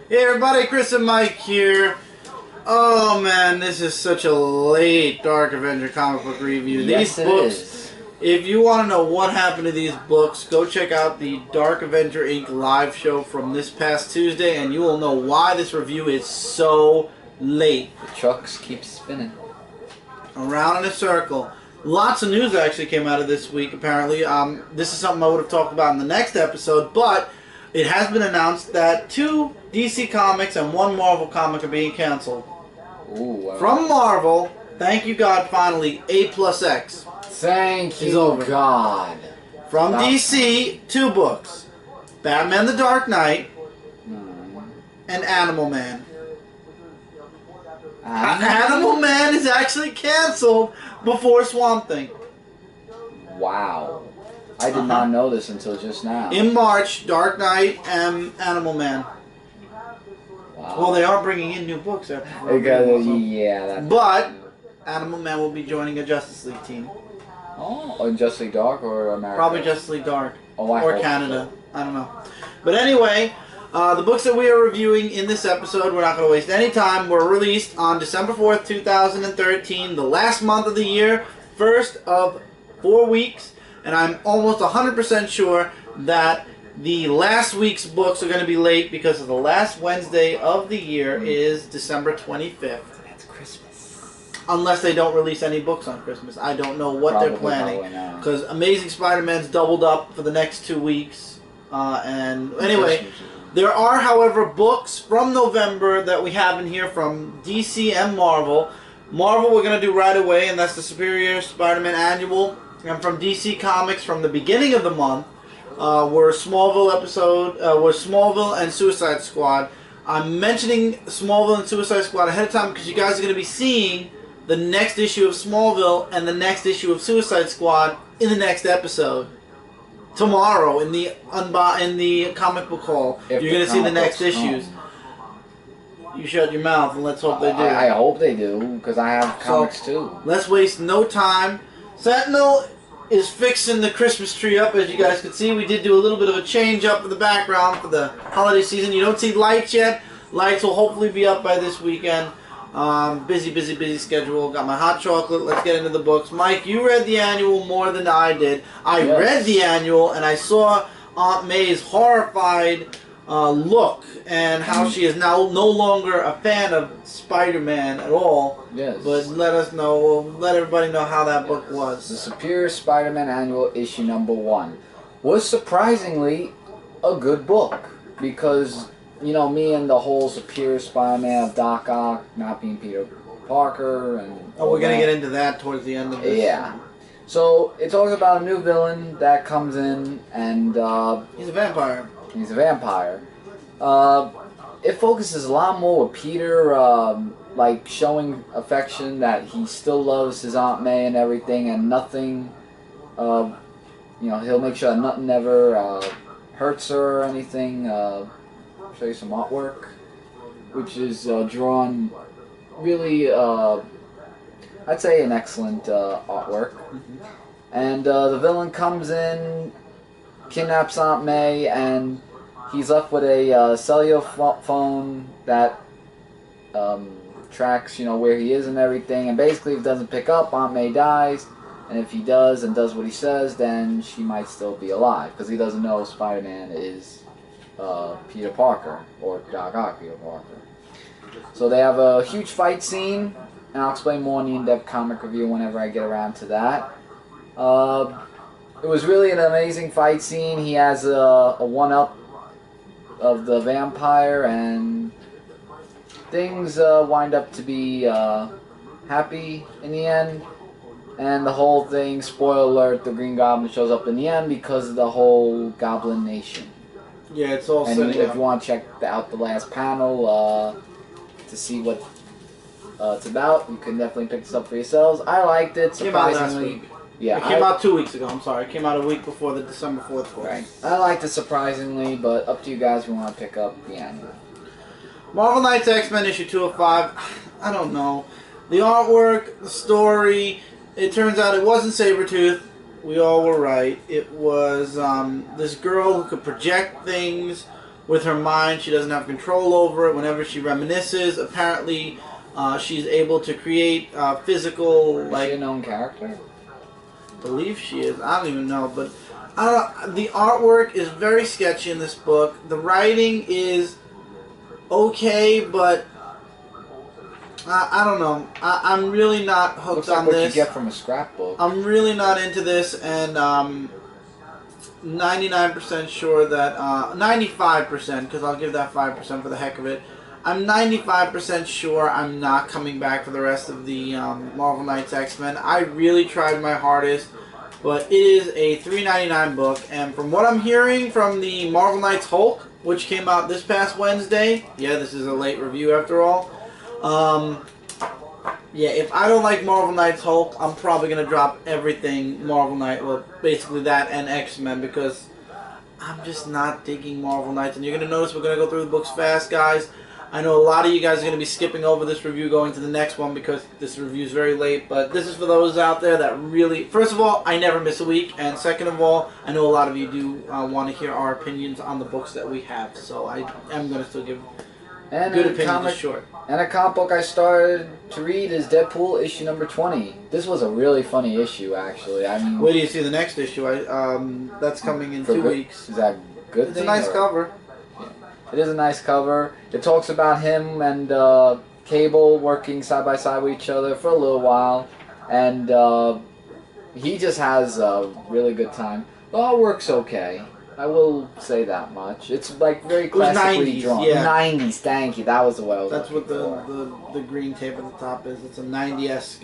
Hey everybody, Chris and Mike here. Oh man, this is such a late Dark Avenger Comic Book review. Yes, These books, if you want to know what happened to these books, go check out the Dark Avenger Inc. live show from this past Tuesday and you will know why this review is so late. The trucks keep spinning. Around in a circle. Lots of news actually came out of this week, apparently. This is something I would have talked about in the next episode, but it has been announced that 2 DC comics and 1 Marvel comic are being canceled. Ooh, wow. From Marvel, thank you God, finally, A+X. Thank is you, over. God. From Stop. DC, 2 books. Batman the Dark Knight and Animal Man. Animal Man is actually canceled before Swamp Thing. Wow. I did not know this until just now. In March, Dark Knight and Animal Man. Wow. Well, they are bringing in new books after. Yeah, that's... But Animal Man will be joining a Justice League team. Oh, or Justice League Dark or America? Probably Justice League Dark. Oh, I or hope Canada. so. I don't know. But anyway, the books that we are reviewing in this episode, we're not going to waste any time, were released on December 4th, 2013, the last month of the year, first of 4 weeks. And I'm almost 100% sure that the last week's books are going to be late because of the last Wednesday of the year is December 25th. That's Christmas. Unless they don't release any books on Christmas. I don't know what they're planning. Because Amazing Spider-Man's doubled up for the next 2 weeks. And anyway, there are, however, books from November that we have in here from DC and Marvel. Marvel we're going to do right away, and that's the Superior Spider-Man Annual. And from DC Comics, from the beginning of the month, were Smallville and Suicide Squad. I'm mentioning Smallville and Suicide Squad ahead of time because you guys are going to be seeing the next issue of Smallville and the next issue of Suicide Squad in the next episode. Tomorrow in the comic book haul, you're going to see the next issues. You shut your mouth and let's hope they do. I hope they do because I have comics too. Let's waste no time. Sentinel is fixing the Christmas tree up, as you guys can see. We did do a little bit of a change up in the background for the holiday season. You don't see lights yet. Lights will hopefully be up by this weekend. Busy schedule. Got my hot chocolate. Let's get into the books. Mike, you read the annual more than I did. I read the annual, and I saw Aunt May's horrified look and how she is now no longer a fan of Spider-Man at all. Yes. But let everybody know how that book was. The Superior Spider-Man Annual issue number 1 was surprisingly a good book because, you know, me and the whole Superior Spider-Man of Doc Ock not being Peter Parker and... Oh, we're going to get into that towards the end of this. Yeah. So, it talks about a new villain that comes in and... he's a vampire. He's a vampire. It focuses a lot more with Peter, like showing affection that he still loves his Aunt May and everything, and nothing, you know, he'll make sure that nothing ever hurts her or anything. Show you some artwork, which is drawn really, I'd say an excellent artwork. And the villain comes in, kidnaps Aunt May, and he's left with a cellular phone that tracks, you know, where he is and everything. And basically, if it doesn't pick up, Aunt May dies. And if he does and does what he says, then she might still be alive because he doesn't know Spider-Man is Peter Parker or Doc Ock Peter Parker. So they have a huge fight scene, and I'll explain more in the in-depth comic review whenever I get around to that. It was really an amazing fight scene. He has a one-up of the vampire, and things wind up to be happy in the end. And the whole thing, spoiler alert, the Green Goblin shows up in the end because of the whole Goblin Nation. Yeah, it's all and setting if up. you want to check out the last panel to see what it's about, you can definitely pick this up for yourselves. I liked it, surprisingly. Came out last week. Yeah, it came out 2 weeks ago. I'm sorry. It came out a week before the December 4th course. Right. I liked it surprisingly, but up to you guys if you want to pick up the annual. Marvel Knights X-Men issue 205. I don't know. The artwork, the story. It turns out it wasn't Sabretooth. We all were right. It was this girl who could project things with her mind. She doesn't have control over it. Whenever she reminisces, apparently she's able to create physical... Is she a known character? I believe she is. I don't even know, but the artwork is very sketchy in this book. The writing is okay, but I don't know. I'm really not hooked Looks like on what this. you get from a scrapbook. I'm really not into this, and 99% sure that 95%, because I'll give that 5% for the heck of it. I'm 95% sure I'm not coming back for the rest of the Marvel Knights X-Men. I really tried my hardest, but it is a $3.99 book, and from what I'm hearing from the Marvel Knights Hulk, which came out this past Wednesday, yeah, this is a late review after all, yeah, if I don't like Marvel Knights Hulk, I'm probably going to drop everything Marvel Knight, well, basically that and X-Men, because I'm just not digging Marvel Knights, and you're going to notice we're going to go through the books fast, guys. I know a lot of you guys are going to be skipping over this review going to the next one because this review is very late, but this is for those out there that really... First of all, I never miss a week, and second of all, I know a lot of you do want to hear our opinions on the books that we have, so I am going to still give good opinions just short. And a comic book I started to read is Deadpool issue number 20. This was a really funny issue, actually. I mean... Wait till you see the next issue. That's coming in 2 weeks. Is that good? It's a nice cover. It is a nice cover. It talks about him and Cable working side by side with each other for a little while, and he just has a really good time. The artwork's okay. I will say that much. It's like very classically drawn. Yeah. 90s, thank you. That was the way I was That's what for. the green tape at the top is. It's a 90-esque.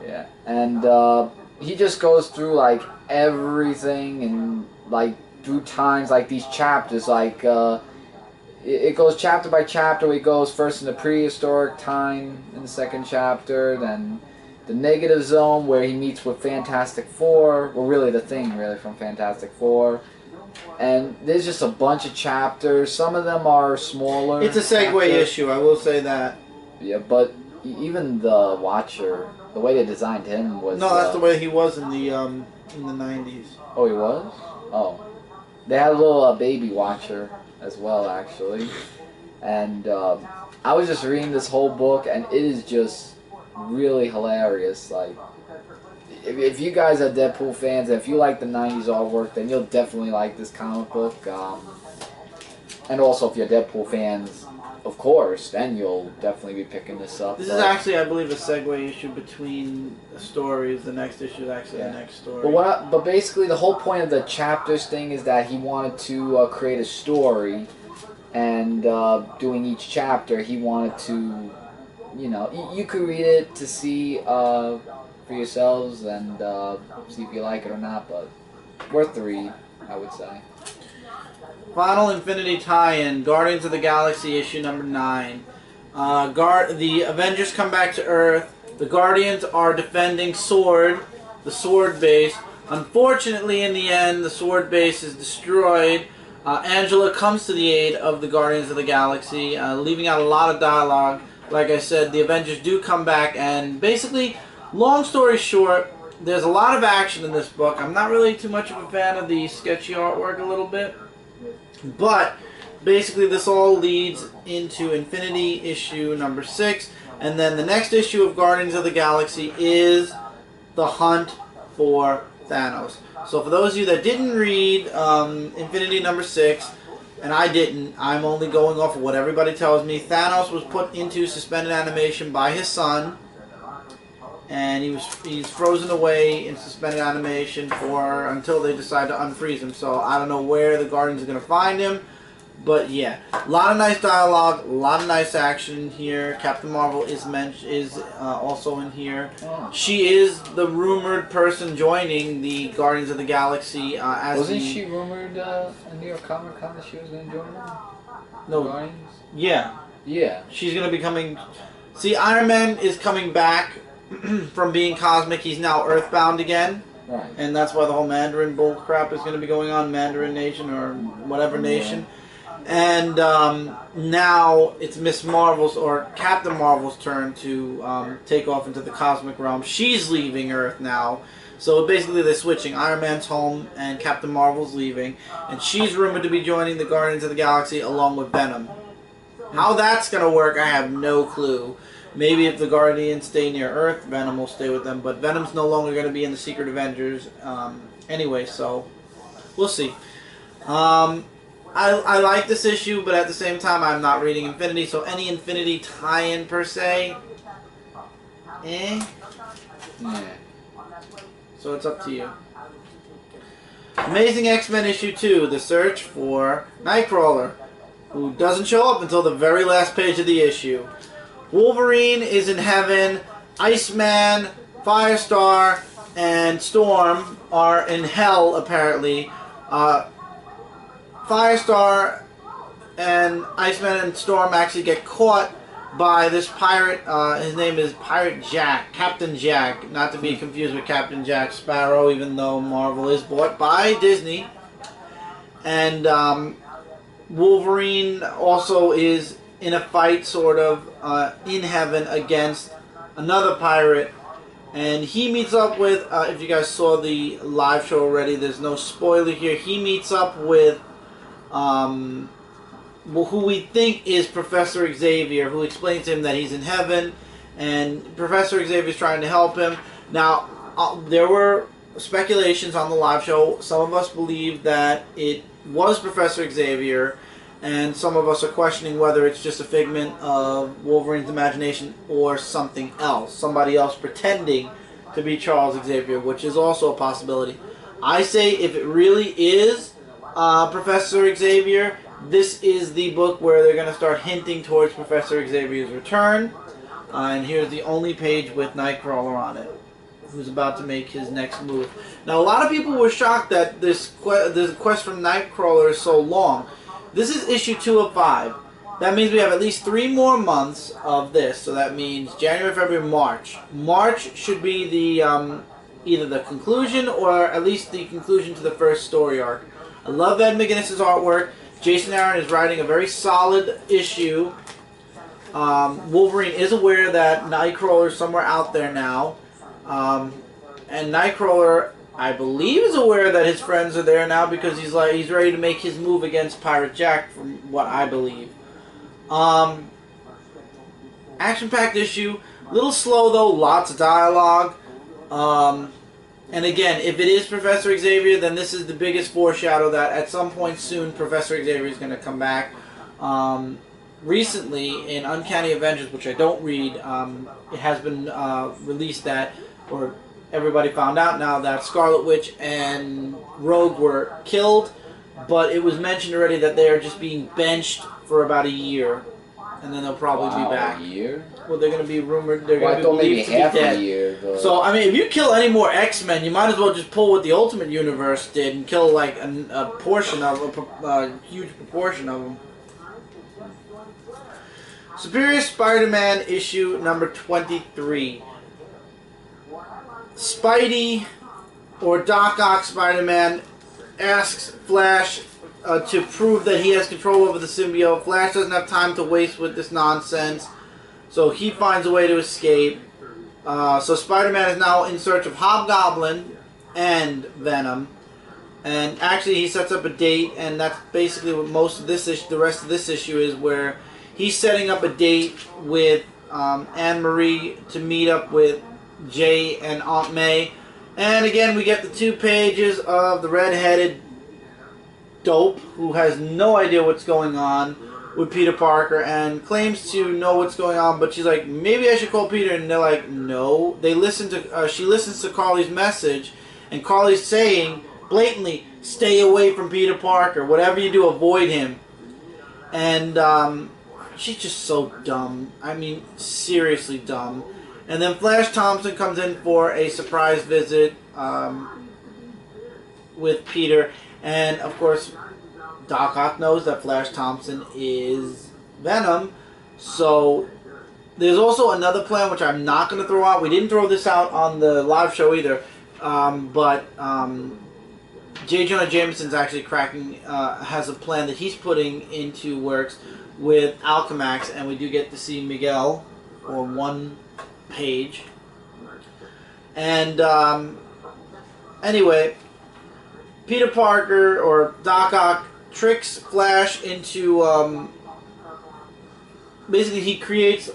Yeah, and he just goes through like everything and like through times, like these chapters, like it goes chapter by chapter. It goes first in the prehistoric time in the second chapter, then the negative zone where he meets with Fantastic Four, well really the Thing really from Fantastic Four, and there's just a bunch of chapters. Some of them are smaller. It's a segue issue, I will say that. Yeah, but even the Watcher, the way they designed him was... No, that's the way he was in the 90s. Oh, he was? Oh. They had a little baby Watcher as well, actually. And I was just reading this whole book, and it is just really hilarious. Like, if you guys are Deadpool fans, and if you like the 90s artwork, then you'll definitely like this comic book. And also, if you're Deadpool fans, of course, then you'll definitely be picking this up. This is actually, I believe, a segue issue between stories. The next issue is actually the next story. But basically, the whole point of the chapters thing is that he wanted to create a story, and doing each chapter, he wanted to, you know, you could read it to see for yourselves and see if you like it or not, but worth the read, I would say. Final Infinity tie-in, Guardians of the Galaxy issue number 9. The Avengers come back to Earth. The Guardians are defending Sword, the Sword base. Unfortunately, in the end, the Sword base is destroyed. Angela comes to the aid of the Guardians of the Galaxy, leaving out a lot of dialogue. Like I said, the Avengers do come back, and basically, long story short, there's a lot of action in this book. I'm not really too much of a fan of the sketchy artwork a little bit. But basically this all leads into Infinity issue number 6, and then the next issue of Guardians of the Galaxy is the hunt for Thanos. So for those of you that didn't read Infinity number 6, and I didn't, I'm only going off of what everybody tells me, Thanos was put into suspended animation by his son, and he's frozen away in suspended animation until they decide to unfreeze him. So I don't know where the Guardians are going to find him, but yeah, a lot of nice dialogue, a lot of nice action here. Captain Marvel is also in here. Oh. She is the rumored person joining the Guardians of the Galaxy. Wasn't she rumored in New York Comic Con that she was going to join them? No. Guardians? Yeah. Yeah. She's going to be coming. See, Iron Man is coming back from being cosmic. He's now earthbound again. Right. And that's why the whole Mandarin bull crap is going to be going on, Mandarin Nation or whatever nation. And now it's Miss Marvel's or Captain Marvel's turn to take off into the cosmic realm. She's leaving Earth now. So basically they're switching. Iron Man's home and Captain Marvel's leaving. And she's rumored to be joining the Guardians of the Galaxy along with Venom. How that's going to work, I have no clue. Maybe if the Guardians stay near Earth, Venom will stay with them. But Venom's no longer going to be in the Secret Avengers anyway, so we'll see. I like this issue, but at the same time, I'm not reading Infinity, so any Infinity tie-in per se, Yeah. So it's up to you. Amazing X-Men issue 2, the search for Nightcrawler, who doesn't show up until the very last page of the issue. Wolverine is in heaven, Iceman, Firestar, and Storm are in hell, apparently. Firestar and Iceman and Storm actually get caught by this pirate. His name is Pirate Jack, Captain Jack, not to be confused with Captain Jack Sparrow, even though Marvel is bought by Disney. And Wolverine also is in a fight, sort of, in heaven against another pirate. And he meets up with, if you guys saw the live show already, there's no spoiler here. He meets up with who we think is Professor Xavier, who explains to him that he's in heaven, and Professor Xavier is trying to help him. Now, there were speculations on the live show. Some of us believe that it was Professor Xavier, and some of us are questioning whether it's just a figment of Wolverine's imagination or something else. Somebody else pretending to be Charles Xavier, which is also a possibility. I say if it really is Professor Xavier, this is the book where they're going to start hinting towards Professor Xavier's return. And here's the only page with Nightcrawler on it, who's about to make his next move. Now, a lot of people were shocked that this quest from Nightcrawler is so long. This is issue 2 of 5. That means we have at least 3 more months of this. So that means January, February, March. March should be the either the conclusion or at least the conclusion to the first story arc. I love Ed McGuinness's artwork. Jason Aaron is writing a very solid issue. Wolverine is aware that Nightcrawler is somewhere out there now. And Nightcrawler, I believe, is aware that his friends are there now because he's ready to make his move against Pirate Jack, from what I believe. Action-packed issue. A little slow, though. Lots of dialogue. And again, if it is Professor Xavier, then this is the biggest foreshadow that at some point soon Professor Xavier is going to come back. Recently, in Uncanny Avengers, which I don't read, it has been released that, or everybody found out now, that Scarlet Witch and Rogue were killed, but it was mentioned already that they are just being benched for about a year, and then they'll probably be back. A year? Well, they're going to be rumored, they're going to be believed to be dead. A year, so, I mean, if you kill any more X-Men, you might as well just pull what the Ultimate Universe did and kill, like, a portion of, a huge proportion of them. Superior Spider-Man issue number 23. Spidey, or Doc Ock Spider-Man, asks Flash to prove that he has control over the symbiote. Flash doesn't have time to waste with this nonsense, so he finds a way to escape. So Spider-Man is now in search of Hobgoblin and Venom. And actually he sets up a date, and that's basically what most of this issue, the rest of this issue is, where he's setting up a date with Anne-Marie to meet up with Jay and Aunt May. And again, we get the 2 pages of the red-headed dope who has no idea what's going on with Peter Parker and claims to know what's going on, but she's like, maybe I should call Peter, and they're like, no. They listen to she listens to Carly's message, and Carly's saying blatantly, stay away from Peter Parker. Whatever you do, avoid him. And she's just so dumb. I mean, seriously dumb. And then Flash Thompson comes in for a surprise visit with Peter. And, of course, Doc Ock knows that Flash Thompson is Venom. So, there's also another plan, which I'm not going to throw out. We didn't throw this out on the live show either. But J. Jonah Jameson's actually has a plan that he's putting into works with Alchemax. And we do get to see Miguel for 1 page. And Anyway, Peter Parker, or Doc Ock, tricks Flash into, basically he creates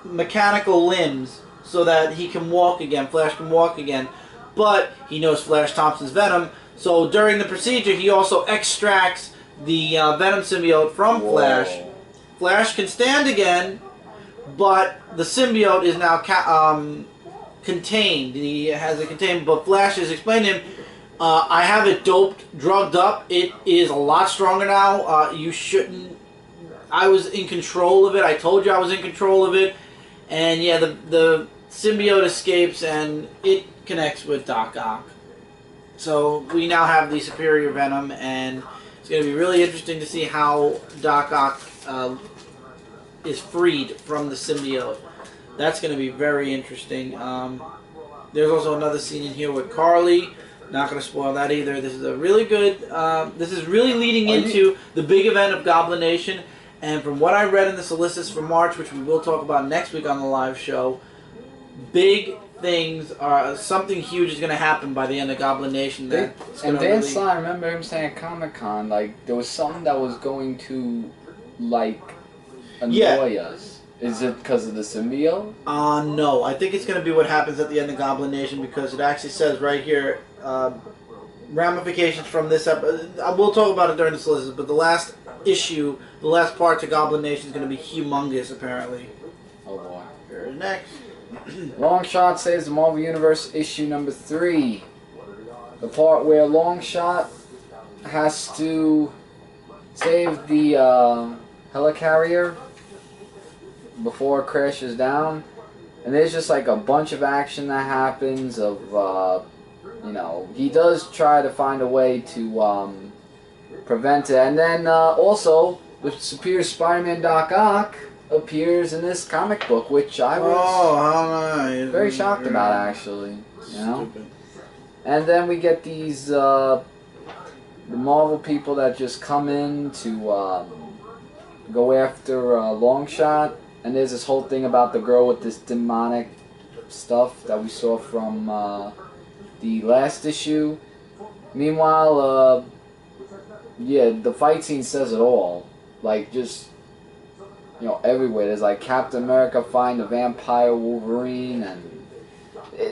mechanical limbs so that he can walk again, Flash can walk again. But he knows Flash Thompson's Venom, so during the procedure he also extracts the Venom symbiote from Flash. Whoa. Flash can stand again, but the symbiote is now contained. He has it contained, but Flash has explained to him, I have it doped, drugged up. It is a lot stronger now. You shouldn't... I was in control of it. I told you I was in control of it. And yeah, the symbiote escapes and it connects with Doc Ock. So we now have the superior Venom, and it's going to be really interesting to see how Doc Ock is freed from the symbiote. That's going to be very interesting. There's also another scene in here with Carly. Not going to spoil that either. This is a really good... this is really leading into the big event of Goblination. And from what I read in the solicits for March, which we will talk about next week on the live show, big things are... Something huge is going to happen by the end of Goblination. And Dan Slott, I remember him saying at Comic-Con, like, there was something that was going to, like, annoy us. Is it because of the symbiote? No. I think it's going to be what happens at the end of Goblination, because it actually says right here, ramifications from this episode. We'll talk about it during the solicits, but the last issue, the last part to Goblination is going to be humongous, apparently. Oh boy. Here's next. Longshot saves the Marvel Universe issue number 3. The part where Longshot has to save the helicarrier before it crashes down. And there's just like a bunch of action that happens of, you know, he does try to find a way to prevent it. And then was the Superior Spider-Man Doc Ock appears in this comic book, which I was very shocked about, actually. You know? And then we get these the Marvel people that just come in to go after Longshot, and there's this whole thing about the girl with this demonic stuff that we saw from the last issue. Meanwhile, yeah, the fight scene says it all. Like, just, you know, everywhere. There's like Captain America fighting the vampire Wolverine, and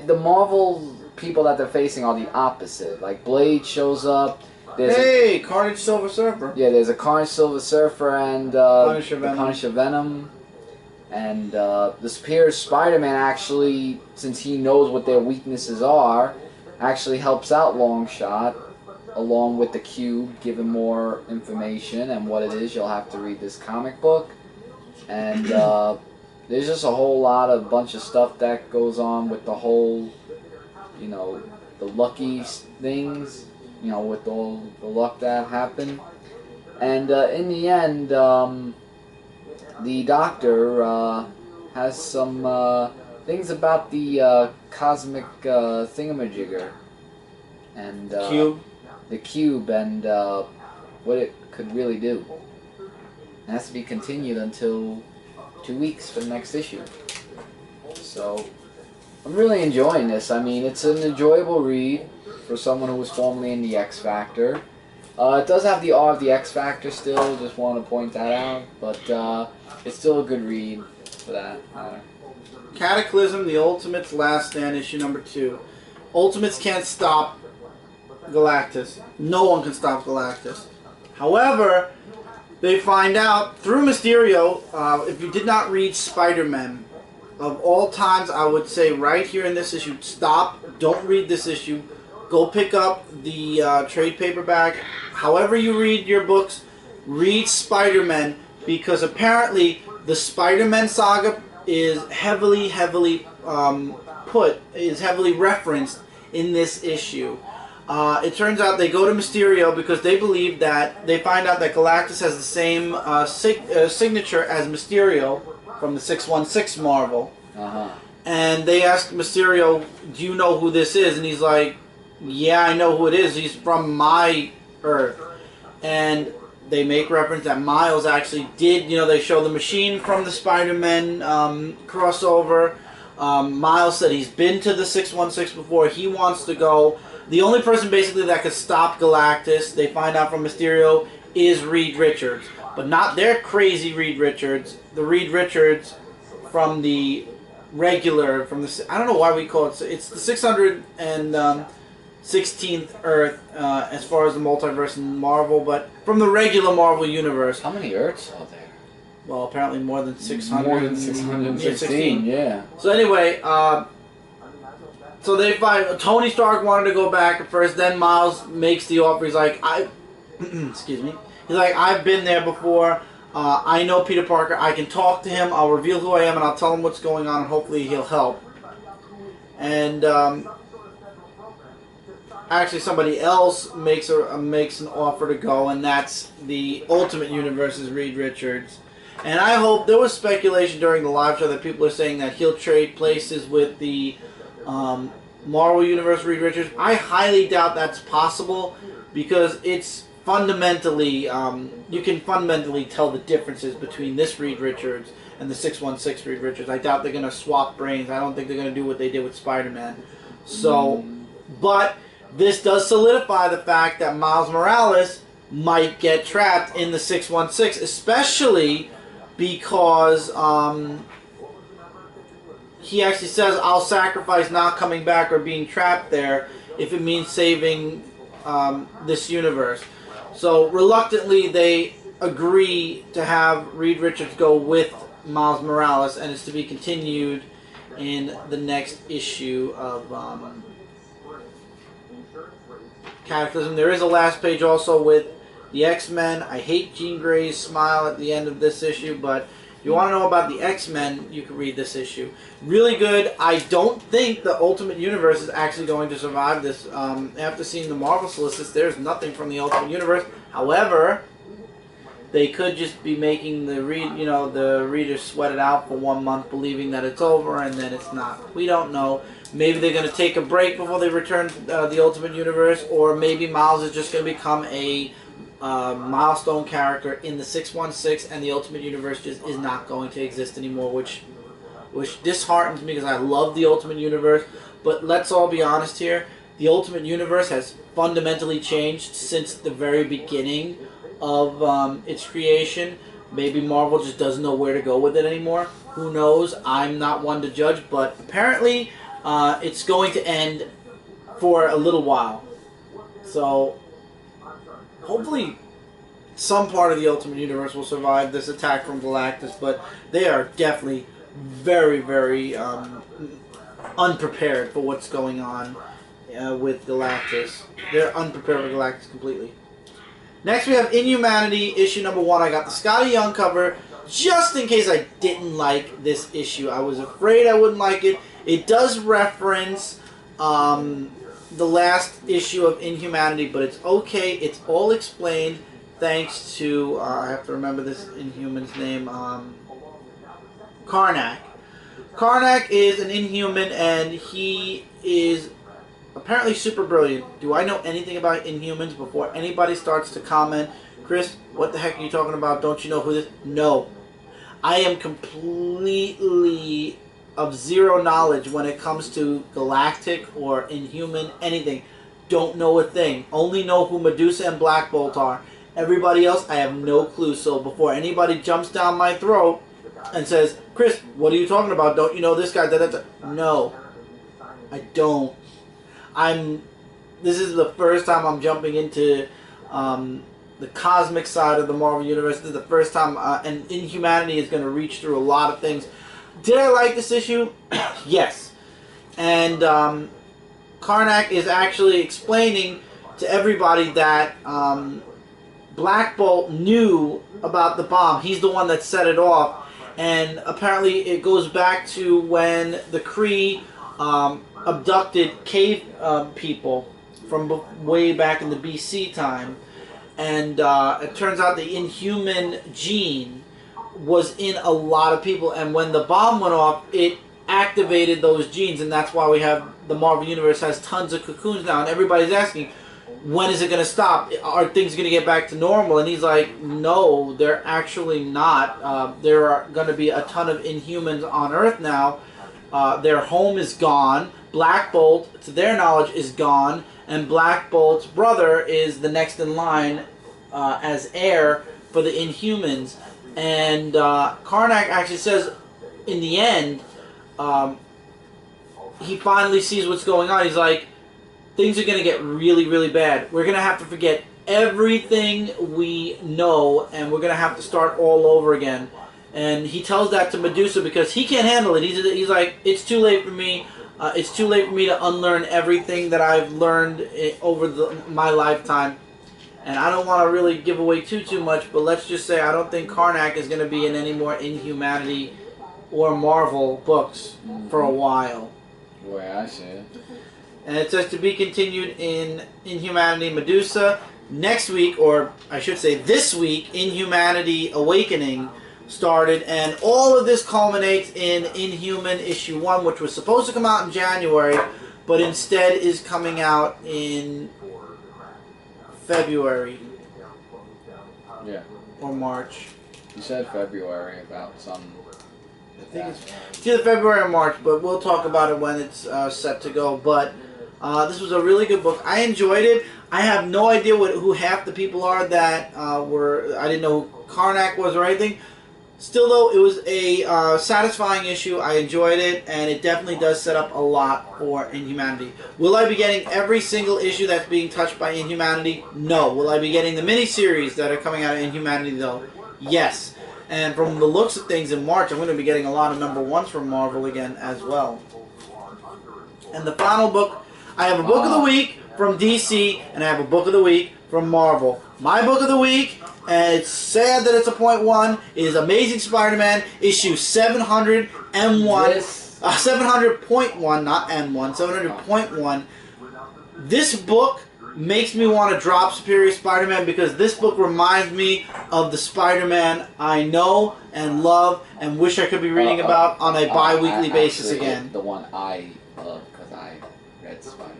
the Marvel people that they're facing are the opposite. Like, Blade shows up. There's Carnage Silver Surfer. Yeah, there's a Carnage Silver Surfer and Punisher Venom. And the Superior Spider-Man actually, since he knows what their weaknesses are, actually helps out Longshot, along with the Cube, give him more information, and what it is, you'll have to read this comic book. And there's just a whole lot of bunch of stuff that goes on with the whole, you know, the lucky things, you know, with all the luck that happened. And in the end, the Doctor has some things about the cosmic thingamajigger. And Cube? The Cube, and what it could really do. It has to be continued until 2 weeks for the next issue. So, I'm really enjoying this. I mean, it's an enjoyable read for someone who was formerly in the X Factor. It does have the R of the X Factor still, just want to point that out, but it's still a good read for that matter. Cataclysm, the Ultimates Last Stand, issue number 2. Ultimates can't stop Galactus. No one can stop Galactus. However, they find out through Mysterio, if you did not read Spider-Man, of all times, I would say right here in this issue, stop, don't read this issue, go pick up the trade paperback. However you read your books, read Spider-Man, because apparently the Spider-Man saga is heavily referenced in this issue. It turns out they go to Mysterio because they believe that they find out that Galactus has the same signature as Mysterio from the 616 Marvel. And they ask Mysterio, do you know who this is? And he's like, yeah, I know who it is. He's from my Earth. And they make reference that Miles actually did, you know, they show the machine from the Spider-Man crossover. Miles said he's been to the 616 before. He wants to go. The only person basically that could stop Galactus, they find out from Mysterio, is Reed Richards. But not their crazy Reed Richards. The Reed Richards from the regular, I don't know why we call it, it's the 616th Earth as far as the multiverse in Marvel, but from the regular Marvel universe. How many Earths are there? Well, apparently more than 600. More than 616, yeah. So anyway, so they find Tony Stark wanted to go back at first. Then Miles makes the offer. He's like, excuse me. He's like, I've been there before. I know Peter Parker. I can talk to him. I'll reveal who I am, and I'll tell him what's going on, and hopefully he'll help. And actually, somebody else makes an offer to go, and that's the Ultimate Universe's Reed Richards. And I hope, there was speculation during the live show that people are saying that he'll trade places with the Marvel Universe Reed Richards. I highly doubt that's possible because it's fundamentally, you can fundamentally tell the differences between this Reed Richards and the 616 Reed Richards. I doubt they're going to swap brains. I don't think they're going to do what they did with Spider-Man. So, but this does solidify the fact that Miles Morales might get trapped in the 616, especially because he actually says, I'll sacrifice not coming back or being trapped there if it means saving this universe. So reluctantly they agree to have Reed Richards go with Miles Morales, and it's to be continued in the next issue of Cataclysm. There is a last page also with the X-Men. I hate Jean Grey's smile at the end of this issue, but if you want to know about the X-Men, you can read this issue. Really good. I don't think the Ultimate Universe is actually going to survive this. After seeing the Marvel Solicits, there's nothing from the Ultimate Universe. However, they could just be making the readers sweat it out for 1 month, believing that it's over, and then it's not. We don't know. Maybe they're going to take a break before they return the Ultimate Universe, or maybe Miles is just going to become a milestone character in the 616, and the Ultimate Universe just is not going to exist anymore, which disheartens me because I love the Ultimate Universe. But let's all be honest here, the Ultimate Universe has fundamentally changed since the very beginning of its creation. Maybe Marvel just doesn't know where to go with it anymore. Who knows? I'm not one to judge, but apparently it's going to end for a little while. So hopefully some part of the Ultimate Universe will survive this attack from Galactus, but they are definitely very, very unprepared for what's going on with Galactus. They're unprepared for Galactus completely. Next we have Inhumanity, issue number 1. I got the Scotty Young cover just in case I didn't like this issue. I was afraid I wouldn't like it. It does reference the last issue of Inhumanity, but it's okay. It's all explained thanks to, I have to remember this Inhuman's name, Karnak. Karnak is an Inhuman, and he is apparently super brilliant. Do I know anything about Inhumans before anybody starts to comment, Chris, what the heck are you talking about? Don't you know who this? No. I am completely of zero knowledge when it comes to Galactic or Inhuman, anything. Don't know a thing. Only know who Medusa and Black Bolt are. Everybody else, I have no clue. So before anybody jumps down my throat and says, Chris, what are you talking about? Don't you know this guy? No, I don't. This is the first time I'm jumping into the cosmic side of the Marvel Universe. This is the first time, and Inhumanity is going to reach through a lot of things. Did I like this issue? Yes. And Karnak is actually explaining to everybody that Black Bolt knew about the bomb. He's the one that set it off. And apparently it goes back to when the Kree abducted cave people from way back in the BC time. And it turns out the Inhuman gene was in a lot of people, and when the bomb went off, it activated those genes, and that's why we have the Marvel Universe has tons of cocoons now, and everybody's asking, when is it going to stop? Are things going to get back to normal? And he's like, no, they're actually not. There are going to be a ton of Inhumans on Earth now, Their home is gone. Black Bolt, to their knowledge, is gone. And Black Bolt's brother is the next in line as heir for the Inhumans. And Karnak actually says, in the end, he finally sees what's going on. He's like, things are going to get really, really bad. We're going to have to forget everything we know, and we're going to have to start all over again. And he tells that to Medusa because he can't handle it. He's like, it's too late for me. It's too late for me to unlearn everything that I've learned over my lifetime. And I don't want to really give away too much, but let's just say I don't think Karnak is going to be in any more Inhumanity or Marvel books for a while. The way I see it. And it says to be continued in Inhumanity Medusa. Next week, or I should say this week, Inhumanity Awakening started, and all of this culminates in Inhuman issue 1, which was supposed to come out in January, but instead is coming out in February. Yeah. Or March. You said February about some... I think it's either February or March, but we'll talk about it when it's set to go. But this was a really good book. I enjoyed it. I have no idea who half the people are that were... I didn't know who Karnak was or anything. Still, though, it was a satisfying issue. I enjoyed it, and it definitely does set up a lot for Inhumanity. Will I be getting every single issue that's being touched by Inhumanity? No. Will I be getting the miniseries that are coming out of Inhumanity, though? Yes. And from the looks of things in March, I'm going to be getting a lot of #1s from Marvel again as well. And the final book, I have a book of the week from DC, and I have a book of the week from Marvel. My book of the week, and it's sad that it's a .1, is Amazing Spider-Man issue 700 M1. 700.1, not M1, 700.1. This book makes me want to drop Superior Spider-Man because this book reminds me of the Spider-Man I know and love and wish I could be reading about on a bi-weekly basis again. The one I love because I read Spider-Man.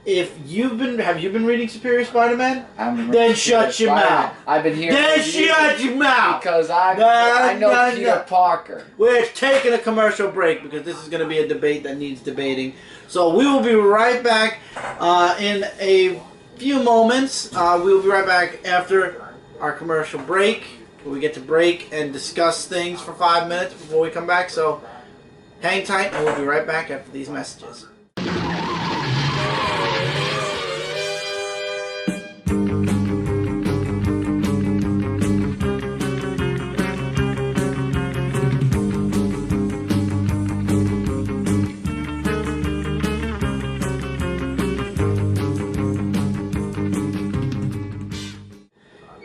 If have you been reading Superior Spider-Man? Then shut your mouth. I've been here. Then shut your mouth. Because I know Peter Parker. We're taking a commercial break because this is going to be a debate that needs debating. So we will be right back in a few moments. We will be right back after our commercial break. We get to break and discuss things for 5 minutes before we come back. So hang tight, and we'll be right back after these messages.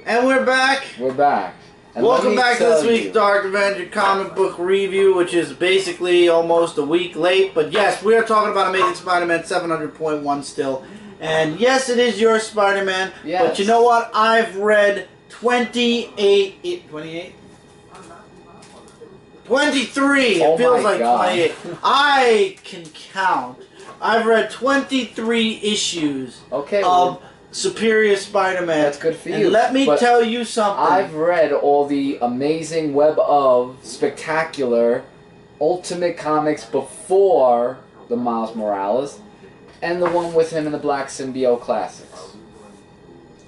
And we're back. We're back. And welcome back to this week's Dark Avenger Comic Book Review, which is basically almost a week late. But yes, we are talking about Amazing Spider-Man 700.1 still. And yes, it is your Spider-Man. Yes. But you know what? I've read 28... 28? 23! Oh, it feels like God. 28. I can count. I've read 23 issues of Superior Spider-Man. That's good for you. And let me tell you something. I've read all the amazing web of spectacular Ultimate Comics before the Miles Morales and the one with him in the Black Symbiote Classics.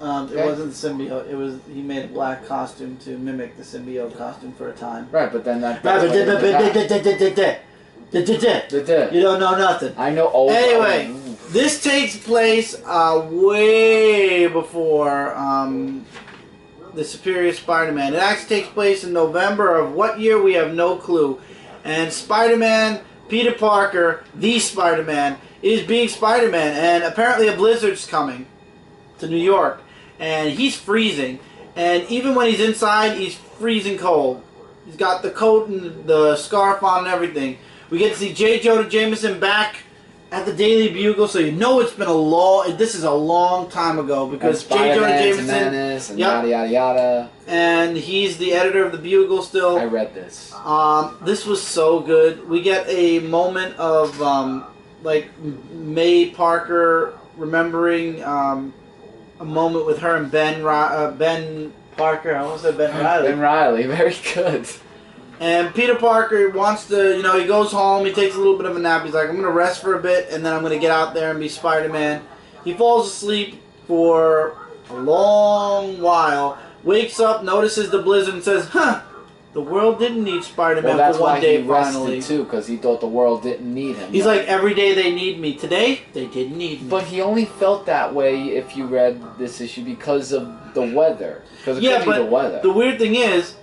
It wasn't the symbiote. It was he made a black costume to mimic the symbiote costume for a time. Right, but then that. You don't know nothing. I know. Anyway, this takes place way before the Superior Spider-Man. It actually takes place in November of what year? We have no clue. And Spider-Man, Peter Parker, the Spider-Man, is being Spider-Man, and apparently a blizzard's coming to New York. And he's freezing. And even when he's inside, he's freezing cold. He's got the coat and the scarf on and everything. We get to see J. Jonah Jameson back at the Daily Bugle, so you know it's been a long... This is a long time ago, because J. Jonah Jameson... And yada, yada, yada. And he's the editor of the Bugle still. I read this. This was so good. We get a moment of, like, May Parker remembering... a moment with her and Ben Parker. I almost said Ben Riley. Ben Riley, very good. And Peter Parker wants to, he goes home, he takes a little bit of a nap. He's like, I'm going to rest for a bit, and then I'm going to get out there and be Spider-Man. He falls asleep for a long while, wakes up, notices the blizzard, and says, the world didn't need Spider-Man for one day finally. Too, because he thought the world didn't need him. He's like, every day they need me. Today, they didn't need me. But he only felt that way, if you read this issue, because of the weather. Because it could be the weather. The weird thing is,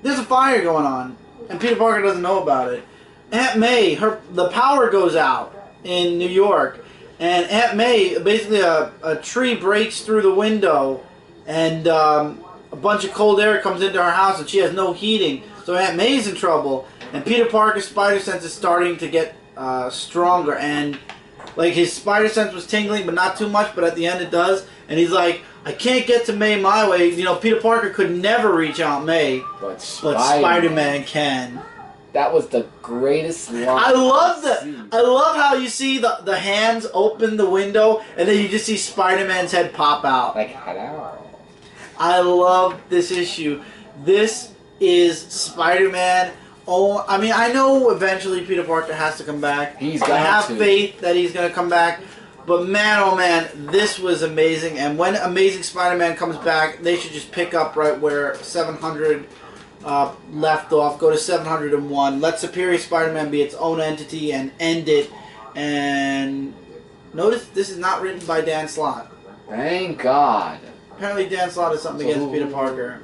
there's a fire going on, and Peter Parker doesn't know about it. Aunt May, the power goes out in New York, and Aunt May, basically a tree breaks through the window, and a bunch of cold air comes into her house, and she has no heating. So Aunt May's in trouble, and Peter Parker's spider sense is starting to get stronger, and like his spider sense was tingling, but not too much, but at the end it does, and he's like, I can't get to May my way. Peter Parker could never reach Aunt May, but Spider-Man can. That was the greatest line. I love that. I love how you see the hands open the window, and then you just see Spider-Man's head pop out. Like, hello. I love this issue. This is Spider-Man. Oh, I mean, I know eventually Peter Parker has to come back. I have faith that he's going to come back. But man, oh man, this was amazing. And when Amazing Spider-Man comes back, they should just pick up right where 700 left off. Go to 701. Let Superior Spider-Man be its own entity and end it. And notice this is not written by Dan Slott. Thank God. Apparently Dan Slott has something against Peter Parker.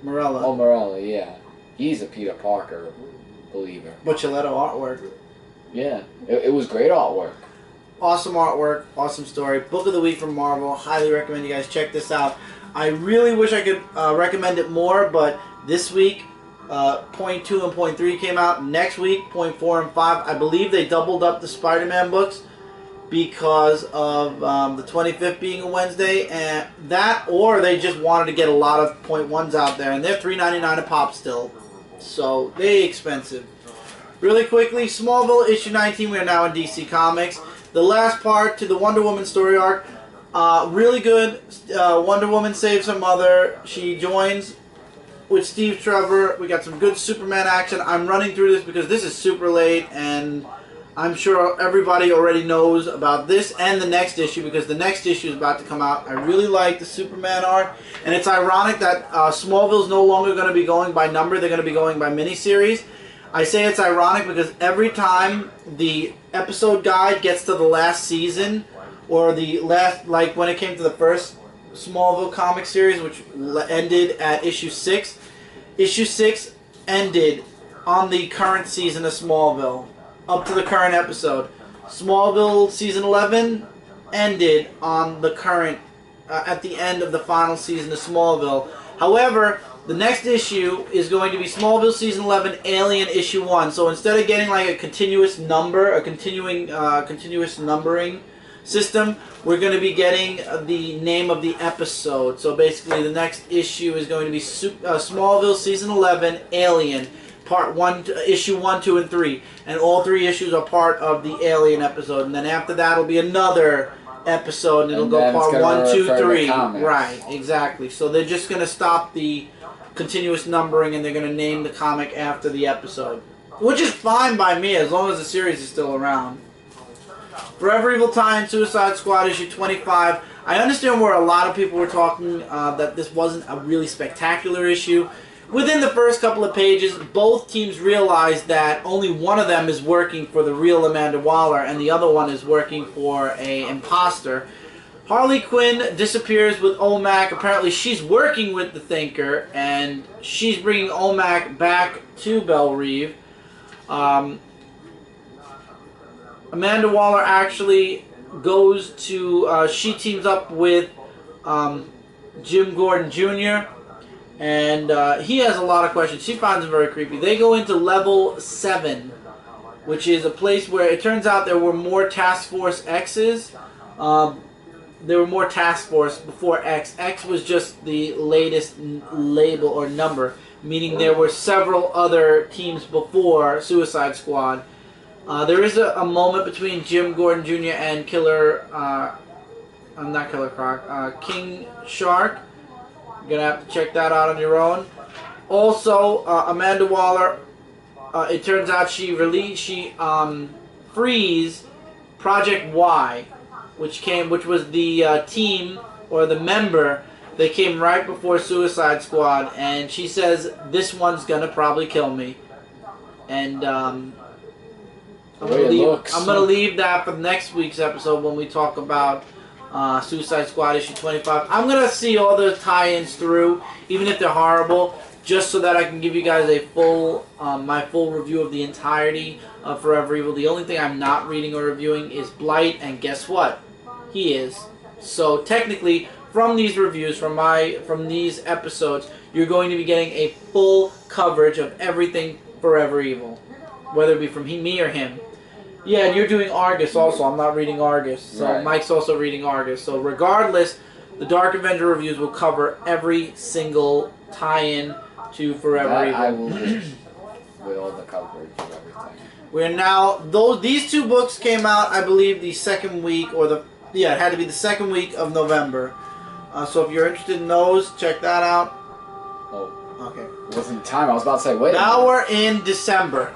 Morella. Oh, Morella, yeah. He's a Peter Parker believer. Buccioletto artwork. Yeah, it was great artwork. Awesome artwork, awesome story. Book of the week from Marvel. Highly recommend you guys check this out. I really wish I could recommend it more, but this week, point 2 and point 3 came out. Next week, point 4 and 5. I believe they doubled up the Spider-Man books because of the 25th being a Wednesday, and that, or they just wanted to get a lot of point 1s out there, and they're $3.99 a pop still, so they're expensive. Really quickly, Smallville issue 19. We are now in DC Comics. The last part to the Wonder Woman story arc, really good. Wonder Woman saves her mother. She joins with Steve Trevor. We got some good Superman action. I'm running through this because this is super late, and I'm sure everybody already knows about this and the next issue because the next issue is about to come out. I really like the Superman art, and it's ironic that Smallville's no longer going to be going by number. They're going to be going by miniseries. I say it's ironic because every time the episode guide gets to the last season, or the last, like when it came to the first Smallville comic series, which ended at issue 6 ended on the current season of Smallville, up to the current episode. Smallville season 11 ended on the current, at the end of the final season of Smallville. However, the next issue is going to be Smallville Season 11, Alien Issue 1. So instead of getting like a continuous number, a continuous numbering system, we're going to be getting the name of the episode. So basically the next issue is going to be Smallville Season 11, Alien, Part 1, Issue 1, 2, and 3. And all 3 issues are part of the Alien episode. And then after that will be another episode, and it'll go Part 1, 2, 3. Right, exactly. So they're just going to stop the continuous numbering, and they're going to name the comic after the episode, which is fine by me as long as the series is still around. Forever Evil Tie and Suicide Squad issue 25. I understand where a lot of people were talking that this wasn't a really spectacular issue. Within the first couple of pages, both teams realized that only one of them is working for the real Amanda Waller, and the other one is working for an imposter. Harley Quinn disappears with OMAC. Apparently she's working with the Thinker, and she's bringing OMAC back to Belle Reve. Amanda Waller actually goes to, she teams up with Jim Gordon Jr., and he has a lot of questions. She finds him very creepy. They go into level 7, which is a place where it turns out there were more Task Force X's. There were more Task Force before X. X was just the latest label or number, meaning there were several other teams before Suicide Squad. There is a moment between Jim Gordon Jr. and King Shark. You're going to have to check that out on your own. Also, Amanda Waller, it turns out she frees Project Y, which was the team or the member that came right before Suicide Squad, and she says this one's gonna probably kill me, and I'm gonna leave that for next week's episode when we talk about Suicide Squad issue 25. I'm gonna see all the tie-ins through, even if they're horrible, just so that I can give you guys a full, my full review of the entirety of Forever Evil. The only thing I'm not reading or reviewing is Blight, and guess what? He is. So technically, from these reviews, from these episodes, you're going to be getting a full coverage of everything Forever Evil, whether it be from me or him. Yeah, and you're doing Argus also. I'm not reading Argus, so right. Mike's also reading Argus. So regardless, the Dark Avenger reviews will cover every single tie-in to Forever Evil. I will do with all the coverage of everything. We're now these two books came out, I believe, the second week it had to be the second week of November. So if you're interested in those, check that out. Oh, okay. It wasn't time. I was about to say, wait. Now we're in December.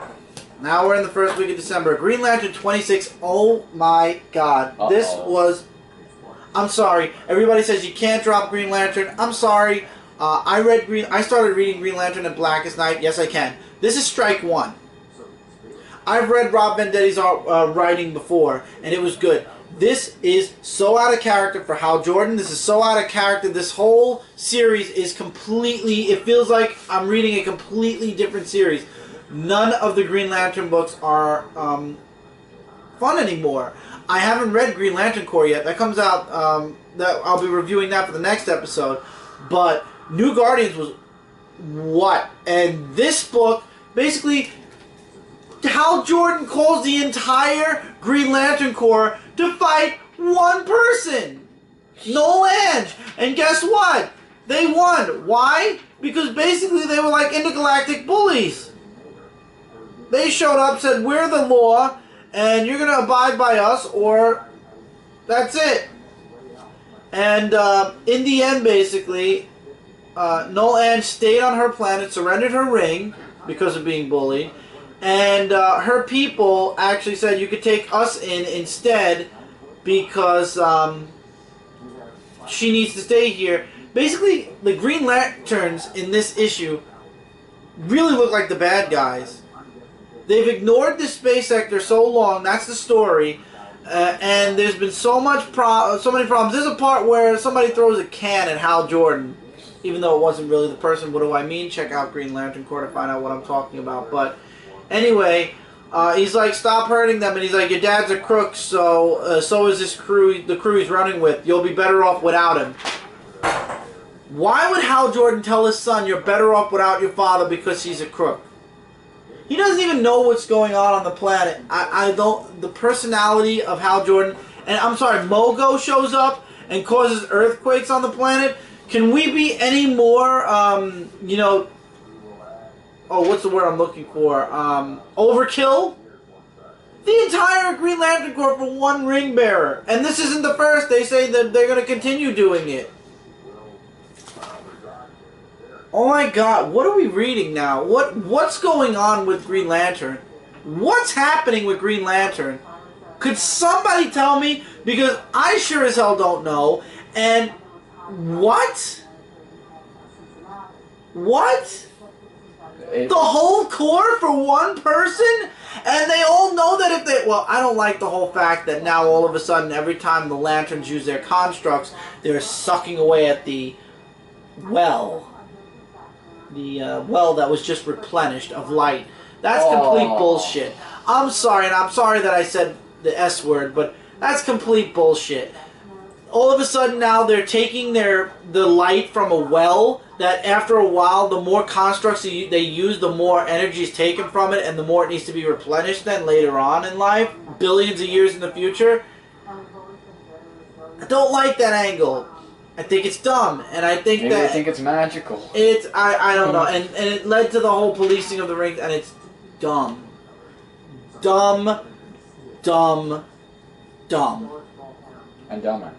Now we're in the first week of December. Green Lantern 26. Oh my God, this was. I'm sorry. Everybody says you can't drop Green Lantern. I'm sorry. I started reading Green Lantern and Blackest Night. Yes, I can. This is strike one. I've read Rob Vendetti's writing before, and it was good. This is so out of character for Hal Jordan. This is so out of character. This whole series is completely. It feels like I'm reading a completely different series. None of the Green Lantern books are fun anymore. I haven't read Green Lantern Corps yet. That comes out. That I'll be reviewing that for the next episode. But New Guardians was what? And this book, basically, Hal Jordan calls the entire Green Lantern Corps to fight one person, Noel Ange. And guess what? They won. Why? Because basically they were like intergalactic bullies. They showed up, said, we're the law, and you're going to abide by us, or that's it. And in the end, basically, Noel Ange stayed on her planet, surrendered her ring because of being bullied, and her people actually said, you could take us in instead because she needs to stay here. Basically, the Green Lanterns in this issue really look like the bad guys. They've ignored the space sector so long, that's the story, and there's been so many problems. There's a part where somebody throws a can at Hal Jordan, even though it wasn't really the person. What do I mean? Check out Green Lantern Corps to find out what I'm talking about. But anyway, he's like, stop hurting them, and he's like, your dad's a crook, so is this crew, the crew he's running with. You'll be better off without him. Why would Hal Jordan tell his son, you're better off without your father because he's a crook? He doesn't even know what's going on the planet. I don't. The personality of Hal Jordan, and I'm sorry, Mogo shows up and causes earthquakes on the planet. Can we be any more, you know? Oh, what's the word I'm looking for? Overkill. The entire Green Lantern Corps for one ring bearer, and this isn't the first. They say that they're going to continue doing it. Oh my God, what are we reading now? What's going on with Green Lantern? What's happening with Green Lantern? Could somebody tell me? Because I sure as hell don't know. And what? What? The whole Corps for one person? And they all know that if they... Well, I don't like the whole fact that now all of a sudden every time the Lanterns use their constructs, they're sucking away at the well. The well that was just replenished of light. That's complete bullshit. I'm sorry, and I'm sorry that I said the S word, but that's complete bullshit. All of a sudden now they're taking the light from a well that after a while, the more constructs they use, the more energy is taken from it, and the more it needs to be replenished then later on in life, billions of years in the future. I don't like that angle. I think it's dumb, and I think Maybe I think it's magical. I don't know, and it led to the whole policing of the rings, and it's dumb. Dumb. Dumb. Dumb. And dumber.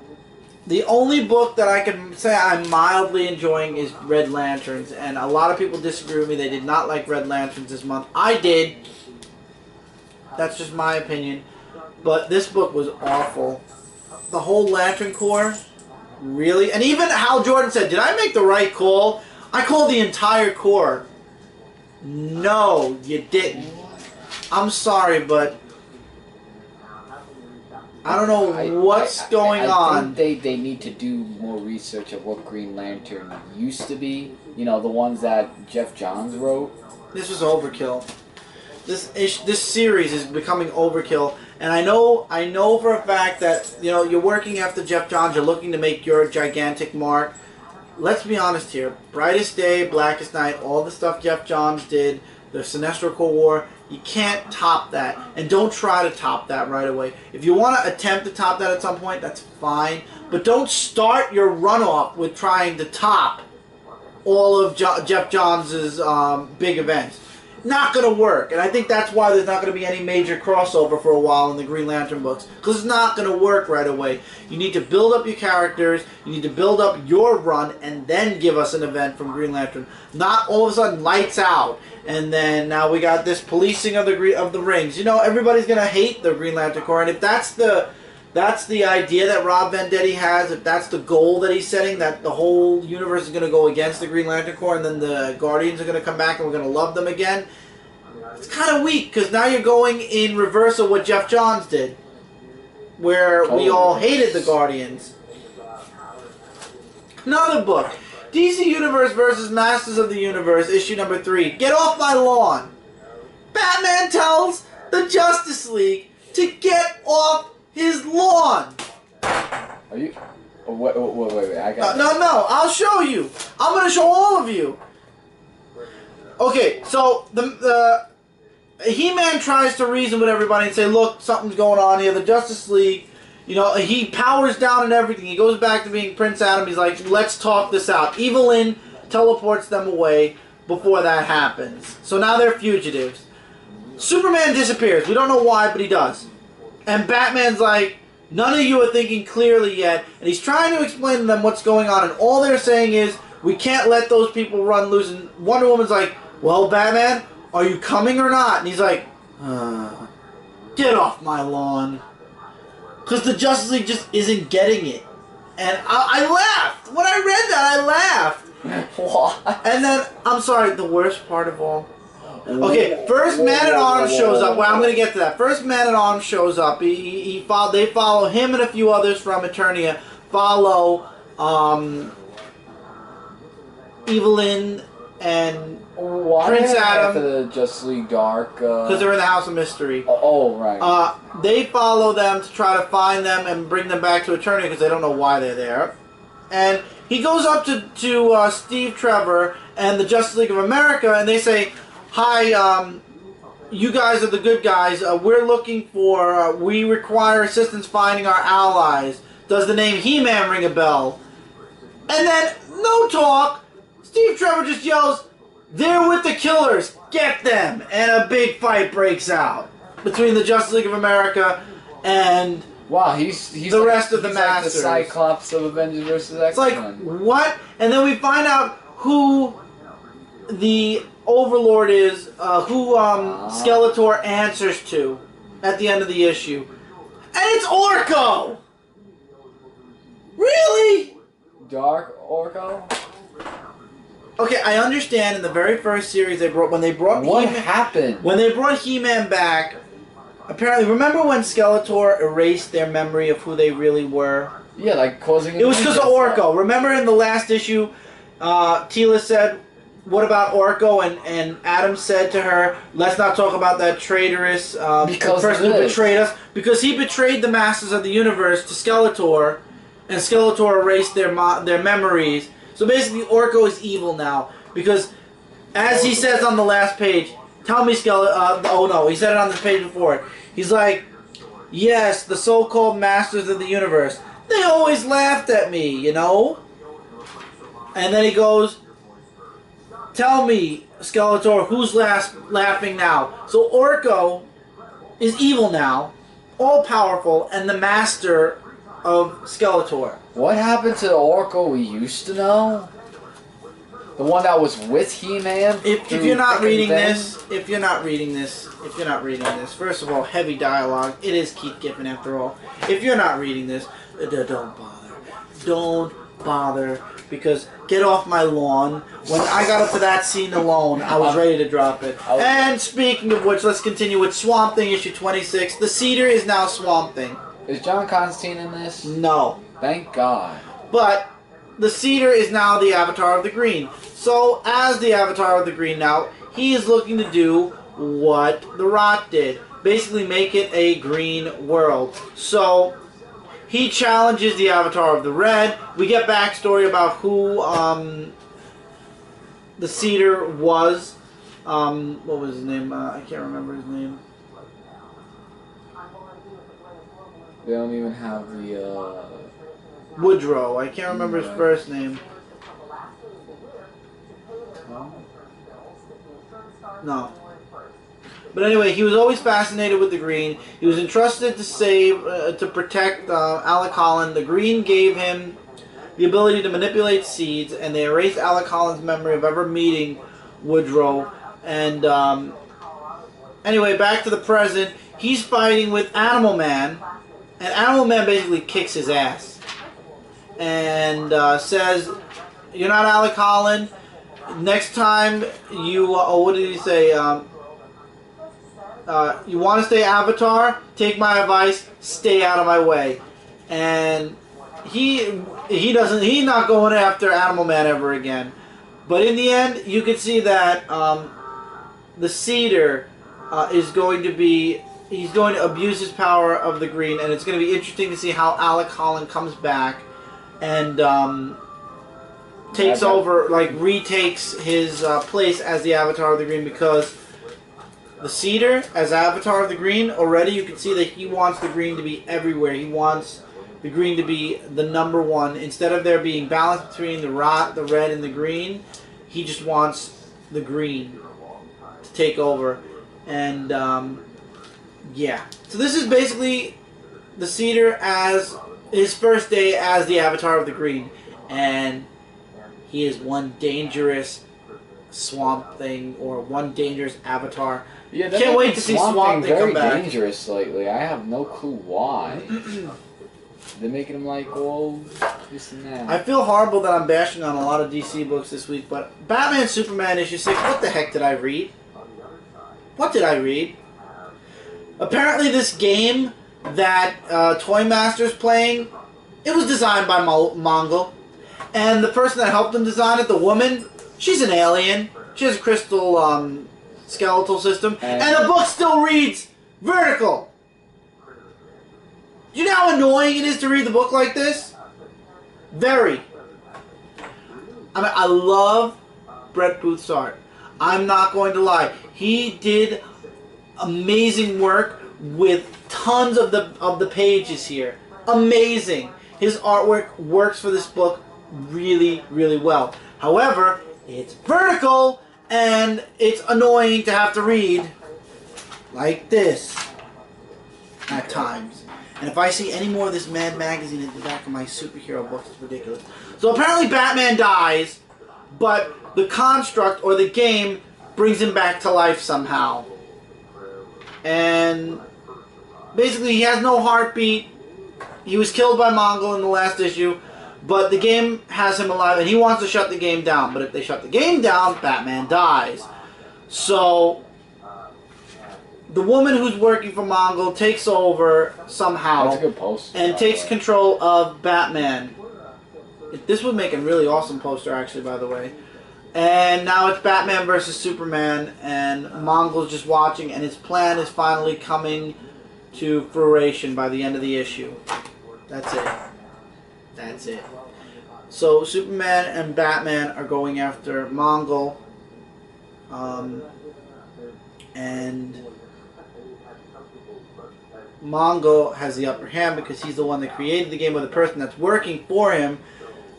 The only book that I can say I'm mildly enjoying is Red Lanterns, and a lot of people disagree with me. They did not like Red Lanterns this month. I did. That's just my opinion. But this book was awful. The whole Lantern Corps, really? And even Hal Jordan said, did I make the right call? I called the entire Corps. No, you didn't. I'm sorry, but I don't know what's going on. I think they need to do more research of what Green Lantern used to be. You know, the ones that Jeff Johns wrote. This was overkill. This series is becoming overkill, and I know for a fact that you're working after Jeff Johns. You're looking to make your gigantic mark. Let's be honest here. Brightest Day, Blackest Night, all the stuff Jeff Johns did, the Sinestro Corps War. You can't top that, and don't try to top that right away. If you want to attempt to top that at some point, that's fine, but don't start your runoff with trying to top all of Jeff Johns' big events. Not going to work, and I think that's why there's not going to be any major crossover for a while in the Green Lantern books, because it's not going to work right away. You need to build up your characters, you need to build up your run, and then give us an event from Green Lantern. Not all of a sudden lights out, and then now we got this policing of the rings. Everybody's going to hate the Green Lantern Corps, and if that's the idea that Rob Venditti has, if that's the goal that he's setting, that the whole universe is going to go against the Green Lantern Corps and then the Guardians are going to come back and we're going to love them again, it's kind of weak, because now you're going in reverse of what Jeff Johns did, where we all hated the Guardians. Another book, DC Universe versus Masters of the Universe, issue number 3. Get off my lawn! Batman tells the Justice League to get off his lawn. Are you? Wait. I got. No. I'll show you. I'm gonna show all of you. Okay, so the He-Man tries to reason with everybody and say, look, something's going on here. The Justice League, he powers down and everything. He goes back to being Prince Adam. He's like, let's talk this out. Evelyn teleports them away before that happens. So now they're fugitives. Superman disappears. We don't know why, but he does. And Batman's like, none of you are thinking clearly yet. And he's trying to explain to them what's going on. And all they're saying is, we can't let those people run loose. And Wonder Woman's like, well, Batman, are you coming or not? And he's like, get off my lawn. Because the Justice League just isn't getting it. And I laughed. When I read that, I laughed. What? And then, I'm sorry, the worst part of all. Okay, first Man-at-Arms shows up. Well, I'm going to get to that. First Man-at-Arms shows up. They follow him and a few others from Eternia. Follow Evelyn and Prince Adam. For the Justice League Dark. Because they're in the House of Mystery. Oh, right. They follow them to try to find them and bring them back to Eternia because they don't know why they're there. And he goes up to Steve Trevor and the Justice League of America, and they say, hi, you guys are the good guys. We're looking for, we require assistance finding our allies. Does the name He-Man ring a bell? And then, no talk, Steve Trevor just yells, they're with the killers, get them! And a big fight breaks out between the Justice League of America and wow, he's the rest of the Masters. Like the Cyclops of Avengers vs. X-Men. It's like, what? And then we find out who the Overlord is, who Skeletor answers to at the end of the issue. And it's Orko! Really? Dark Orko? Okay, I understand in the very first series when they brought what He-Man, happened? When they brought He-Man back, apparently, remember when Skeletor erased their memory of who they really were? Yeah, like causing... It was because of Orko. Remember in the last issue, Tila said, what about Orko? And Adam said to her, let's not talk about that traitorous person who betrayed us. Because he betrayed the Masters of the Universe to Skeletor, and Skeletor erased their memories. So basically, Orko is evil now. Because, as he says on the last page, tell me, Skeletor... oh no, he said it on the page before it. He's like, yes, the so-called Masters of the Universe. They always laughed at me, you know? And then he goes... Tell me, Skeletor, who's laughing now? So Orko is evil now, all-powerful, and the Master of Skeletor. What happened to the Oracle we used to know? The one that was with He-Man? If you're not reading this, first of all, heavy dialogue. It is Keith Giffen after all. If you're not reading this, don't bother. Don't bother. Because get off my lawn. When I got up to that scene alone, I was ready to drop it. And speaking of which, let's continue with Swamp Thing issue 26. The Cedar is now Swamp Thing. Is John Constantine in this? No. Thank God. But the Cedar is now the Avatar of the Green. So, as the Avatar of the Green now, he is looking to do what the Rot did. Basically make it a green world. So, he challenges the Avatar of the Red. We get backstory about who the Cedar was. What was his name? I can't remember his name. They don't even have the, Woodrow. I can't remember his first name. No. But anyway, he was always fascinated with the Green. He was entrusted to protect Alec Holland. The Green gave him the ability to manipulate seeds, and they erased Alec Holland's memory of ever meeting Woodrow. And anyway, back to the present. He's fighting with Animal Man, and Animal Man basically kicks his ass and says, "You're not Alec Holland. Next time you, what did he say? You want to stay Avatar? Take my advice. Stay out of my way." And he's not going after Animal Man ever again. But in the end, you can see that the Cedar is going to be. He's going to abuse his power of the Green, and it's going to be interesting to see how Alec Holland comes back and takes over, like retakes his place as the Avatar of the Green, because the Cedar, as Avatar of the Green, already you can see that he wants the Green to be everywhere. He wants the Green to be the number one. Instead of there being balance between the Rot, the Red, and the Green, he just wants the Green to take over. And yeah. So this is basically the Cedar as his first day as the Avatar of the Green. And he is one dangerous Swamp Thing, or one dangerous Avatar. Yeah, can't wait to see Swamp Thing come back. Very dangerous lately. I have no clue why. They're making him like, well, this and that. I feel horrible that I'm bashing on a lot of DC books this week, but Batman Superman issue 6, what the heck did I read? What did I read? Apparently this game that Toy Master's playing, it was designed by Mongol. And the person that helped him design it, the woman, she's an alien. She has a crystal skeletal system. And the book still reads vertical. Do you know how annoying it is to read the book like this? Very. I mean, I love Brett Booth's art. I'm not going to lie. He did amazing work with tons of the pages here. Amazing. His artwork works for this book really, really well. However, it's vertical, and it's annoying to have to read like this at times. And if I see any more of this Mad Magazine at the back of my superhero books, it's ridiculous. So apparently Batman dies, but the construct, or the game, brings him back to life somehow. And basically he has no heartbeat. He was killed by Mongol in the last issue, but the game has him alive, and he wants to shut the game down. But if they shut the game down, Batman dies. So the woman who's working for Mongol takes over somehow. That's a good post. And takes control of Batman. This would make a really awesome poster, actually, by the way. And now it's Batman versus Superman, and Mongol's just watching, and his plan is finally coming to fruition by the end of the issue. That's it. That's it. So Superman and Batman are going after Mongol, and Mongol has the upper hand because he's the one that created the game, or the person that's working for him,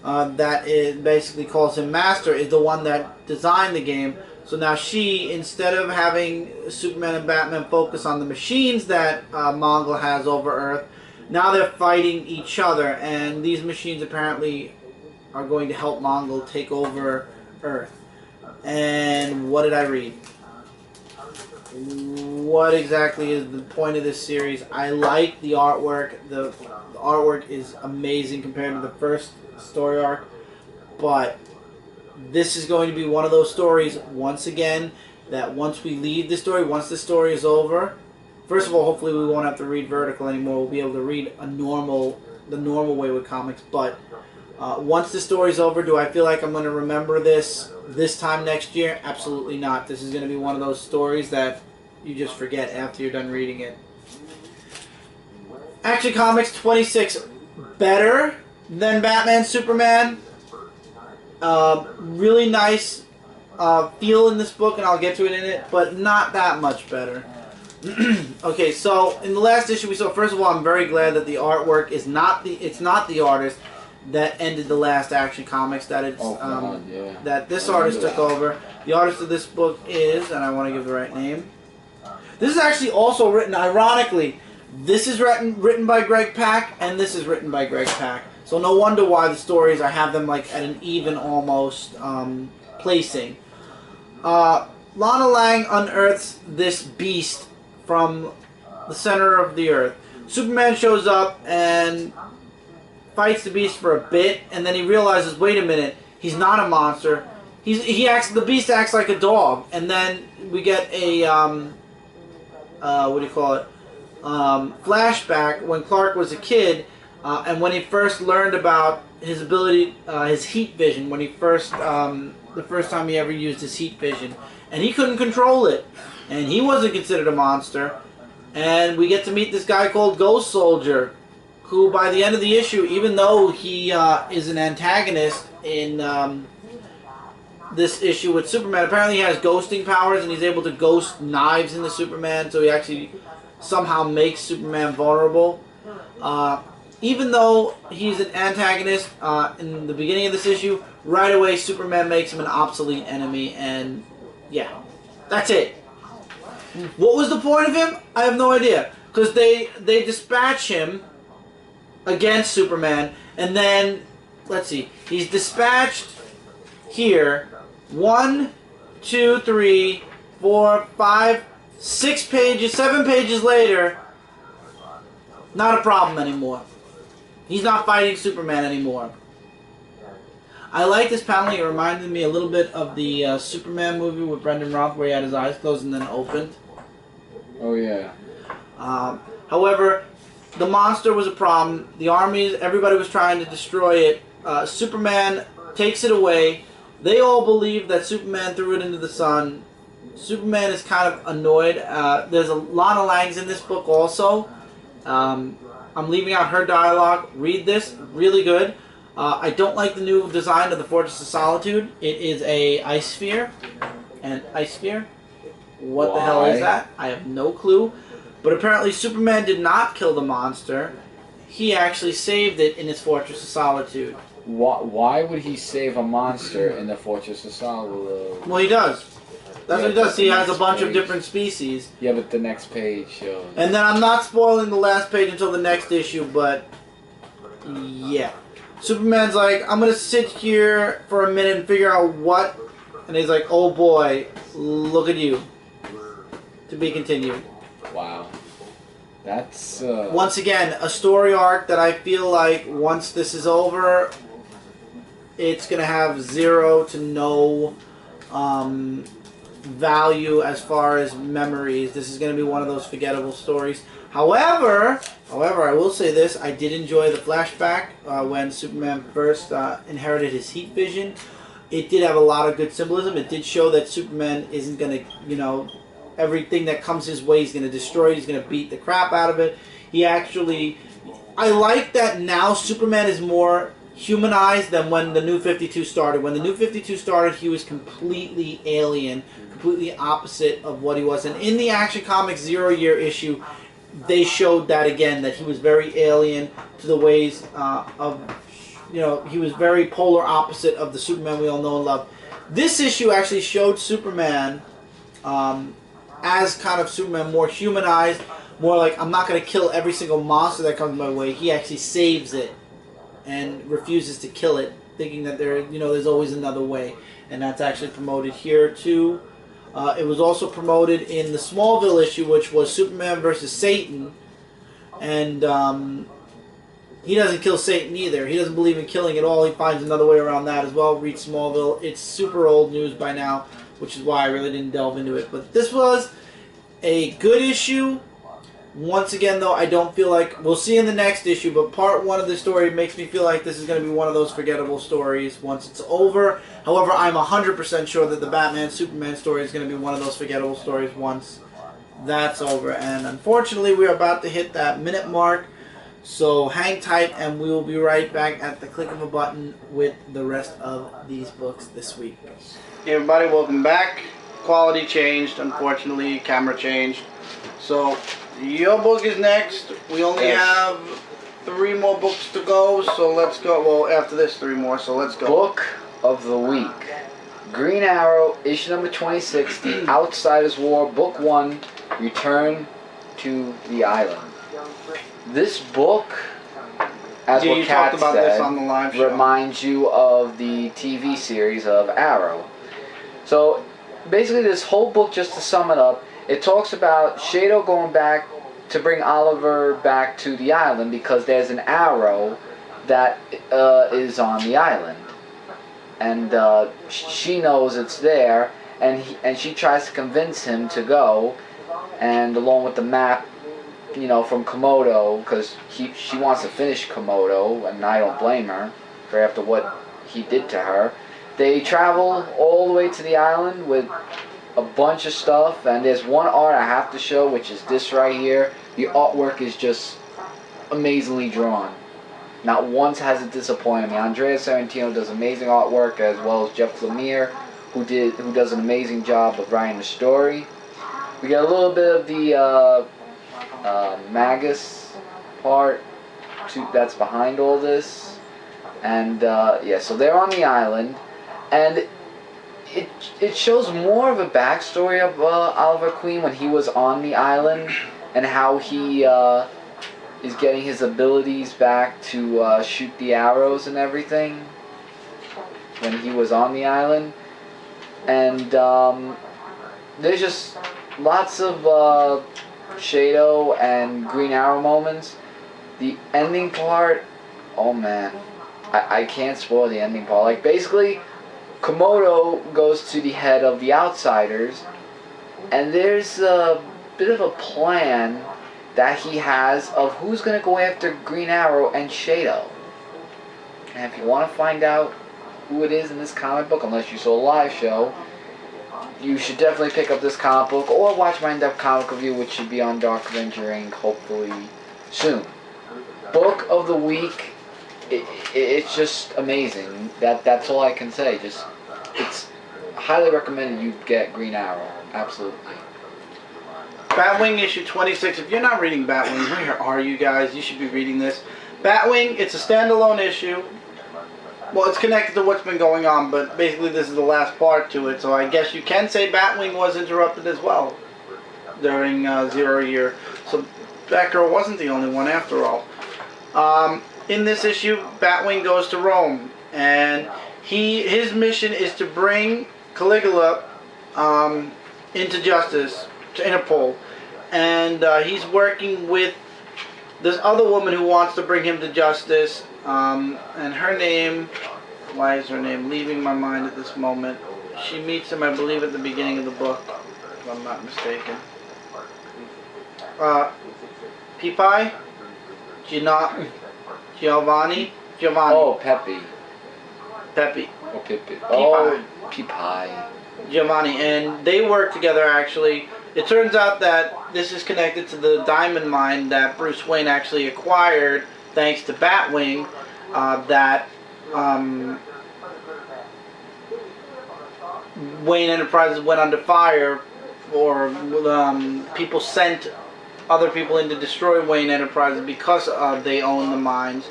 that it basically calls him master, is the one that designed the game. So now she, instead of having Superman and Batman focus on the machines that Mongol has over Earth, Now they're fighting each other, and these machines apparently are going to help Mongol take over Earth. And what did I read? What exactly is the point of this series? I like the artwork. The artwork is amazing compared to the first story arc, but this is going to be one of those stories, once again, that once we leave the story, once the story is over, first of all, hopefully we won't have to read vertical anymore. We'll be able to read the normal way with comics, but once the story's over, do I feel like I'm going to remember this time next year? Absolutely not. This is going to be one of those stories that you just forget after you're done reading it. Action Comics 26, better than Batman Superman. Really nice feel in this book, and I'll get to it in it, but not that much better. Okay, so in the last issue we saw, first of all, I'm very glad that the artwork is not the artist that ended the last Action Comics, that it's that this artist took over. The artist of this book is, and I want to give the right name. This is actually also written, ironically, this is written by Greg Pak, and this is written by Greg Pak. So no wonder why the stories, I have them like at an even almost placing. Lana Lang unearths this beast from the center of the earth. Superman shows up and fights the beast for a bit, and then he realizes, wait a minute, he's not a monster. The beast acts like a dog, and then we get a what do you call it? Flashback when Clark was a kid, and when he first learned about his ability, his heat vision. When he the first time he ever used his heat vision, and he couldn't control it, and he wasn't considered a monster. And we get to meet this guy called Ghost Soldier, who by the end of the issue, even though he is an antagonist in this issue with Superman, apparently he has ghosting powers, and he's able to ghost knives into Superman, so he actually somehow makes Superman vulnerable. Even though he's an antagonist in the beginning of this issue, right away Superman makes him an obsolete enemy, and yeah, that's it. What was the point of him? I have no idea. Because they dispatch him against Superman, and then, let's see, he's dispatched here 1, 2, 3, 4, 5, 6 pages, 7 pages later, not a problem anymore. He's not fighting Superman anymore. I like this paneling. It reminded me a little bit of the Superman movie with Brendan Roth, where he had his eyes closed and then opened. Oh, yeah. However, the monster was a problem. The armies, everybody was trying to destroy it. Superman takes it away. They all believe that Superman threw it into the sun. Superman is kind of annoyed. There's a lot of Langs in this book also. I'm leaving out her dialogue. Read this. Really good. I don't like the new design of the Fortress of Solitude. It is a ice sphere. An ice sphere? What the hell is that? I have no clue. But apparently Superman did not kill the monster. He actually saved it in his Fortress of Solitude. Why would he save a monster in the Fortress of Solitude? Well, he does. That's what he does. He has a bunch of different species. Yeah, but the next page shows. And then I'm not spoiling the last page until the next issue, but yeah. Superman's like, I'm going to sit here for a minute and figure out what... And he's like, oh boy, look at you. To be continued. Wow. That's... Once again, a story arc that I feel like once this is over, it's going to have 0 to no value as far as memories. This is going to be one of those forgettable stories. However, I will say this, I did enjoy the flashback when Superman first inherited his heat vision. It did have a lot of good symbolism. It did show that Superman isn't going to, you know, everything that comes his way he's going to destroy it. He's going to beat the crap out of it. He actually... I like that now Superman is more humanized than when the New 52 started. When the New 52 started, he was completely alien, completely opposite of what he was. And in the Action Comics 0-year issue, they showed that again, that he was very alien to the ways of... You know, he was very polar opposite of the Superman we all know and love. This issue actually showed Superman... as kind of Superman, more humanized, more like I'm not going to kill every single monster that comes my way. He actually saves it and refuses to kill it, thinking that there's always another way. And that's actually promoted here too. It was also promoted in the Smallville issue, which was Superman versus Satan, and he doesn't kill Satan either. He doesn't believe in killing at all. He finds another way around that as well. Read Smallville. It's super old news by now, which is why I really didn't delve into it. But this was a good issue. Once again, though, I don't feel like... We'll see in the next issue, but part 1 of the story makes me feel like this is going to be one of those forgettable stories once it's over. However, I'm 100% sure that the Batman-Superman story is going to be one of those forgettable stories once that's over. And unfortunately, we're about to hit that minute mark. So hang tight, and we will be right back at the click of a button with the rest of these books this week. Hey everybody, welcome back. Quality changed, unfortunately. Camera changed. So... your book is next. We only have 3 more books to go, so let's go. Well, after this, 3 more, so let's go. Book of the Week. Green Arrow, issue number 26, The Outsiders War, Book 1, Return to the Island. This book, as what Kat said, reminds you of the TV series of Arrow. So, basically this whole book, just to sum it up, it talks about Shadow going back to bring Oliver back to the island because there's an arrow that is on the island. And she knows it's there, and she tries to convince him to go, and along with the map, from Komodo, because she wants to finish Komodo, and I don't blame her for after what he did to her. They travel all the way to the island with a bunch of stuff, and there's one art I have to show, which is this right here. The artwork is just amazingly drawn. Not once has it disappointed me. Andrea Sorrentino does amazing artwork, as well as Jeff Lemire, who does an amazing job of writing the story. We get a little bit of the Magus part that's behind all this, and yeah, so they're on the island, and it shows more of a backstory of Oliver Queen when he was on the island, and how he is getting his abilities back to shoot the arrows and everything when he was on the island. And there's just lots of Shadow and Green Arrow moments. The ending part, oh man, I can't spoil the ending part. Like, basically, Komodo goes to the head of the Outsiders, and there's a bit of a plan that he has of who's going to go after Green Arrow and Shadow. And if you want to find out who it is in this comic book, unless you saw a live show, you should definitely pick up this comic book or watch my in-depth comic review, which should be on Dark Avenger Inc. hopefully soon. Book of the week, it's just amazing. That's all I can say. It's highly recommended you get Green Arrow. Absolutely. Batwing issue 26. If you're not reading Batwing, where are you guys? You should be reading this. Batwing, it's a standalone issue. Well, it's connected to what's been going on, but basically this is the last part to it, so I guess you can say Batwing was interrupted as well during Zero Year. So Batgirl wasn't the only one after all. In this issue, Batwing goes to Rome, and his mission is to bring Caligula into justice, to Interpol, and he's working with this other woman who wants to bring him to justice, and her name, why is her name leaving my mind at this moment? She meets him, I believe, at the beginning of the book, if I'm not mistaken. Pipai? Giovanni? Oh, Pepe. Pepe. Oh, Pepe. Pipai. Oh, Pipai. Giovanni, and they work together actually. It turns out that this is connected to the diamond mine that Bruce Wayne actually acquired thanks to Batwing, that Wayne Enterprises went under fire, or people sent other people in to destroy Wayne Enterprises because they own the mines.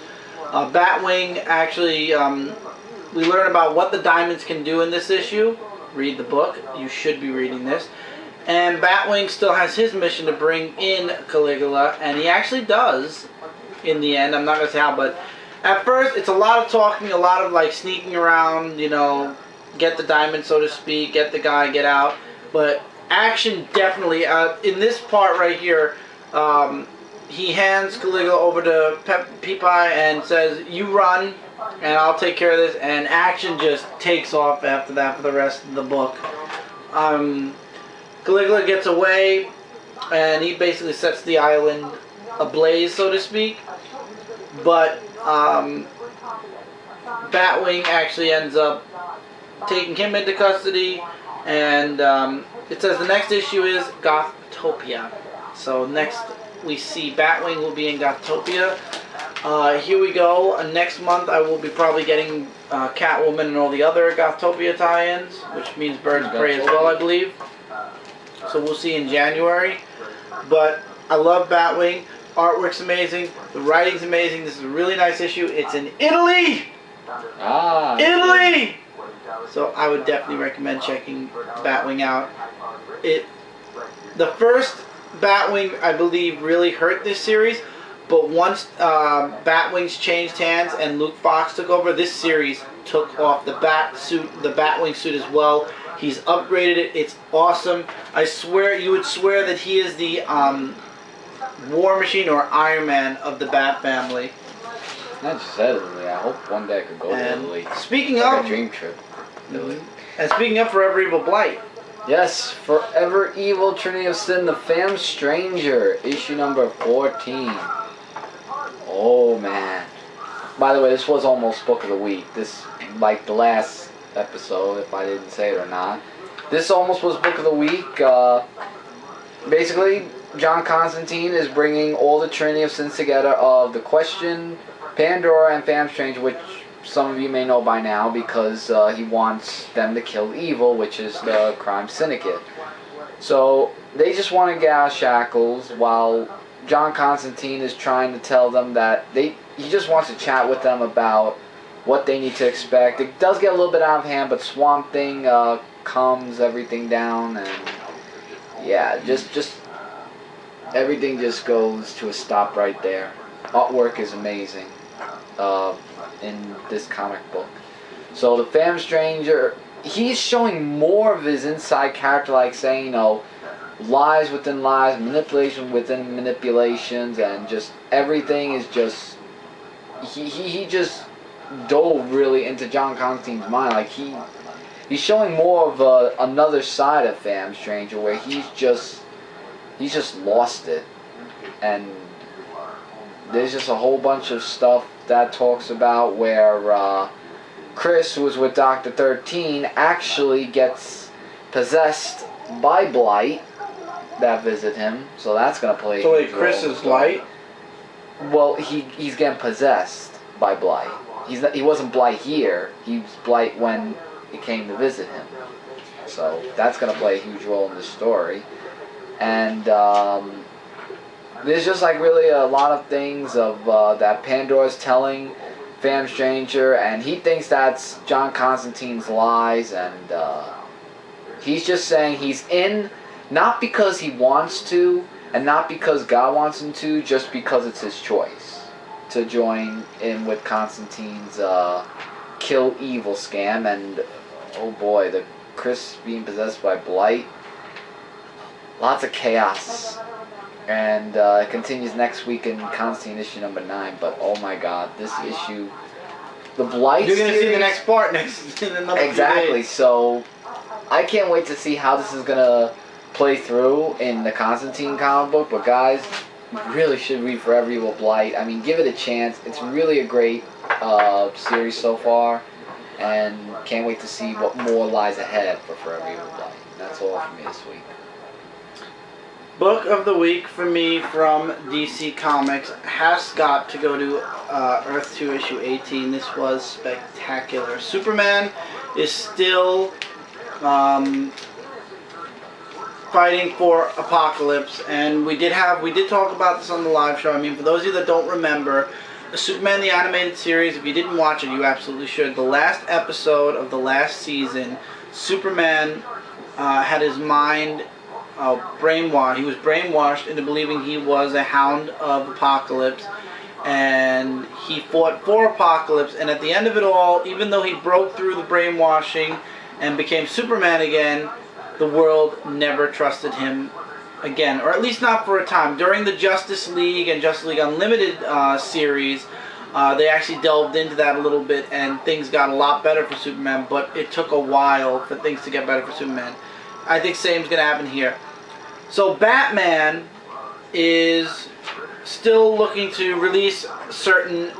Batwing actually, we learn about what the diamonds can do in this issue. Read the book. You should be reading this. And Batwing still has his mission to bring in Caligula, and he actually does in the end. I'm not going to say how, but at first it's a lot of talking, a lot of like sneaking around, you know, get the diamond, so to speak, get the guy, get out. But action definitely, in this part right here, he hands Caligula over to Peepeye and says, you run, and I'll take care of this, and action just takes off after that for the rest of the book. Caligula gets away, and he basically sets the island ablaze, so to speak. But Batwing actually ends up taking him into custody, and it says the next issue is Gothtopia. So next we see Batwing will be in Gothtopia. Here we go. Next month I will be probably getting Catwoman and all the other Gothtopia tie-ins, which means Birds of Prey as well, I believe. So we'll see in January. But I love Batwing. Artwork's amazing. The writing's amazing. This is a really nice issue. It's in Italy! Italy! So I would definitely recommend checking Batwing out. The first Batwing, I believe, really hurt this series. But once Batwing's changed hands and Luke Fox took over, this series took off the Batwing suit as well. He's upgraded it. It's awesome. I swear, you would swear that he is the War Machine or Iron Man of the Bat family. Not just Italy. I hope one day I could go to Italy. Speaking it's of like a dream trip. Italy. And speaking of Forever Evil Blight. Yes, Forever Evil Trinity of Sin, The Fam Stranger, issue number 14. Oh man. By the way, this was almost book of the week. This, like the last episode, if I didn't say it or not. This almost was book of the week. Basically, John Constantine is bringing all the Trinity of Sins together of The Question, Pandora, and Fam Stranger, which some of you may know by now because he wants them to kill evil, which is the crime syndicate. So they just want to get out of shackles while John Constantine is trying to tell them that he just wants to chat with them about what they need to expect. It does get a little bit out of hand, but Swamp Thing calms everything down, and yeah, just everything just goes to a stop right there. Artwork is amazing in this comic book. So the Fam Stranger, he's showing more of his inside character, like saying, you know, lies within lies, manipulation within manipulations, and just everything is just he just dove really into John Constantine's mind. Like he's showing more of another side of Fam Stranger, where he's just lost it, and there's just a whole bunch of stuff that talks about where Chris, who was with Dr. 13, actually gets possessed by Blight that visit him. So that's gonna play. So wait, Chris is Blight? Well, he's getting possessed by Blight. He wasn't Blight here. He was Blight when he came to visit him. So that's gonna play a huge role in this story. And there's just like really a lot of things of that Pandora's telling Fam Stranger, and he thinks that's John Constantine's lies, and he's just saying he's in not because he wants to, and not because God wants him to, just because it's his choice to join in with Constantine's kill evil scam. And oh boy, the Chris being possessed by Blight, lots of chaos. And it continues next week in Constantine issue number 9. But oh my God, this issue, the Blight You're gonna series, see the next part next in another exactly. few days. So I can't wait to see how this is gonna play through in the Constantine comic book. But guys, you really should read Forever Evil Blight. I mean, give it a chance. It's really a great series so far, and can't wait to see what more lies ahead for Forever Evil Blight. That's all for me this week. Book of the week for me from DC Comics has got to go to Earth 2 issue 18. This was spectacular. Superman is still fighting for Apocalypse, and we did talk about this on the live show. I mean, for those of you that don't remember, Superman the animated series, if you didn't watch it, you absolutely should. The last episode of the last season, Superman had his mind brainwashed. He was brainwashed into believing he was a Hound of Apocalypse, and he fought for Apocalypse. And at the end of it all, even though he broke through the brainwashing and became Superman again, the world never trusted him again, or at least not for a time. During the Justice League and Justice League Unlimited series, they actually delved into that a little bit, and things got a lot better for Superman, but it took a while for things to get better for Superman. I think same's going to happen here. So Batman is still looking to release certain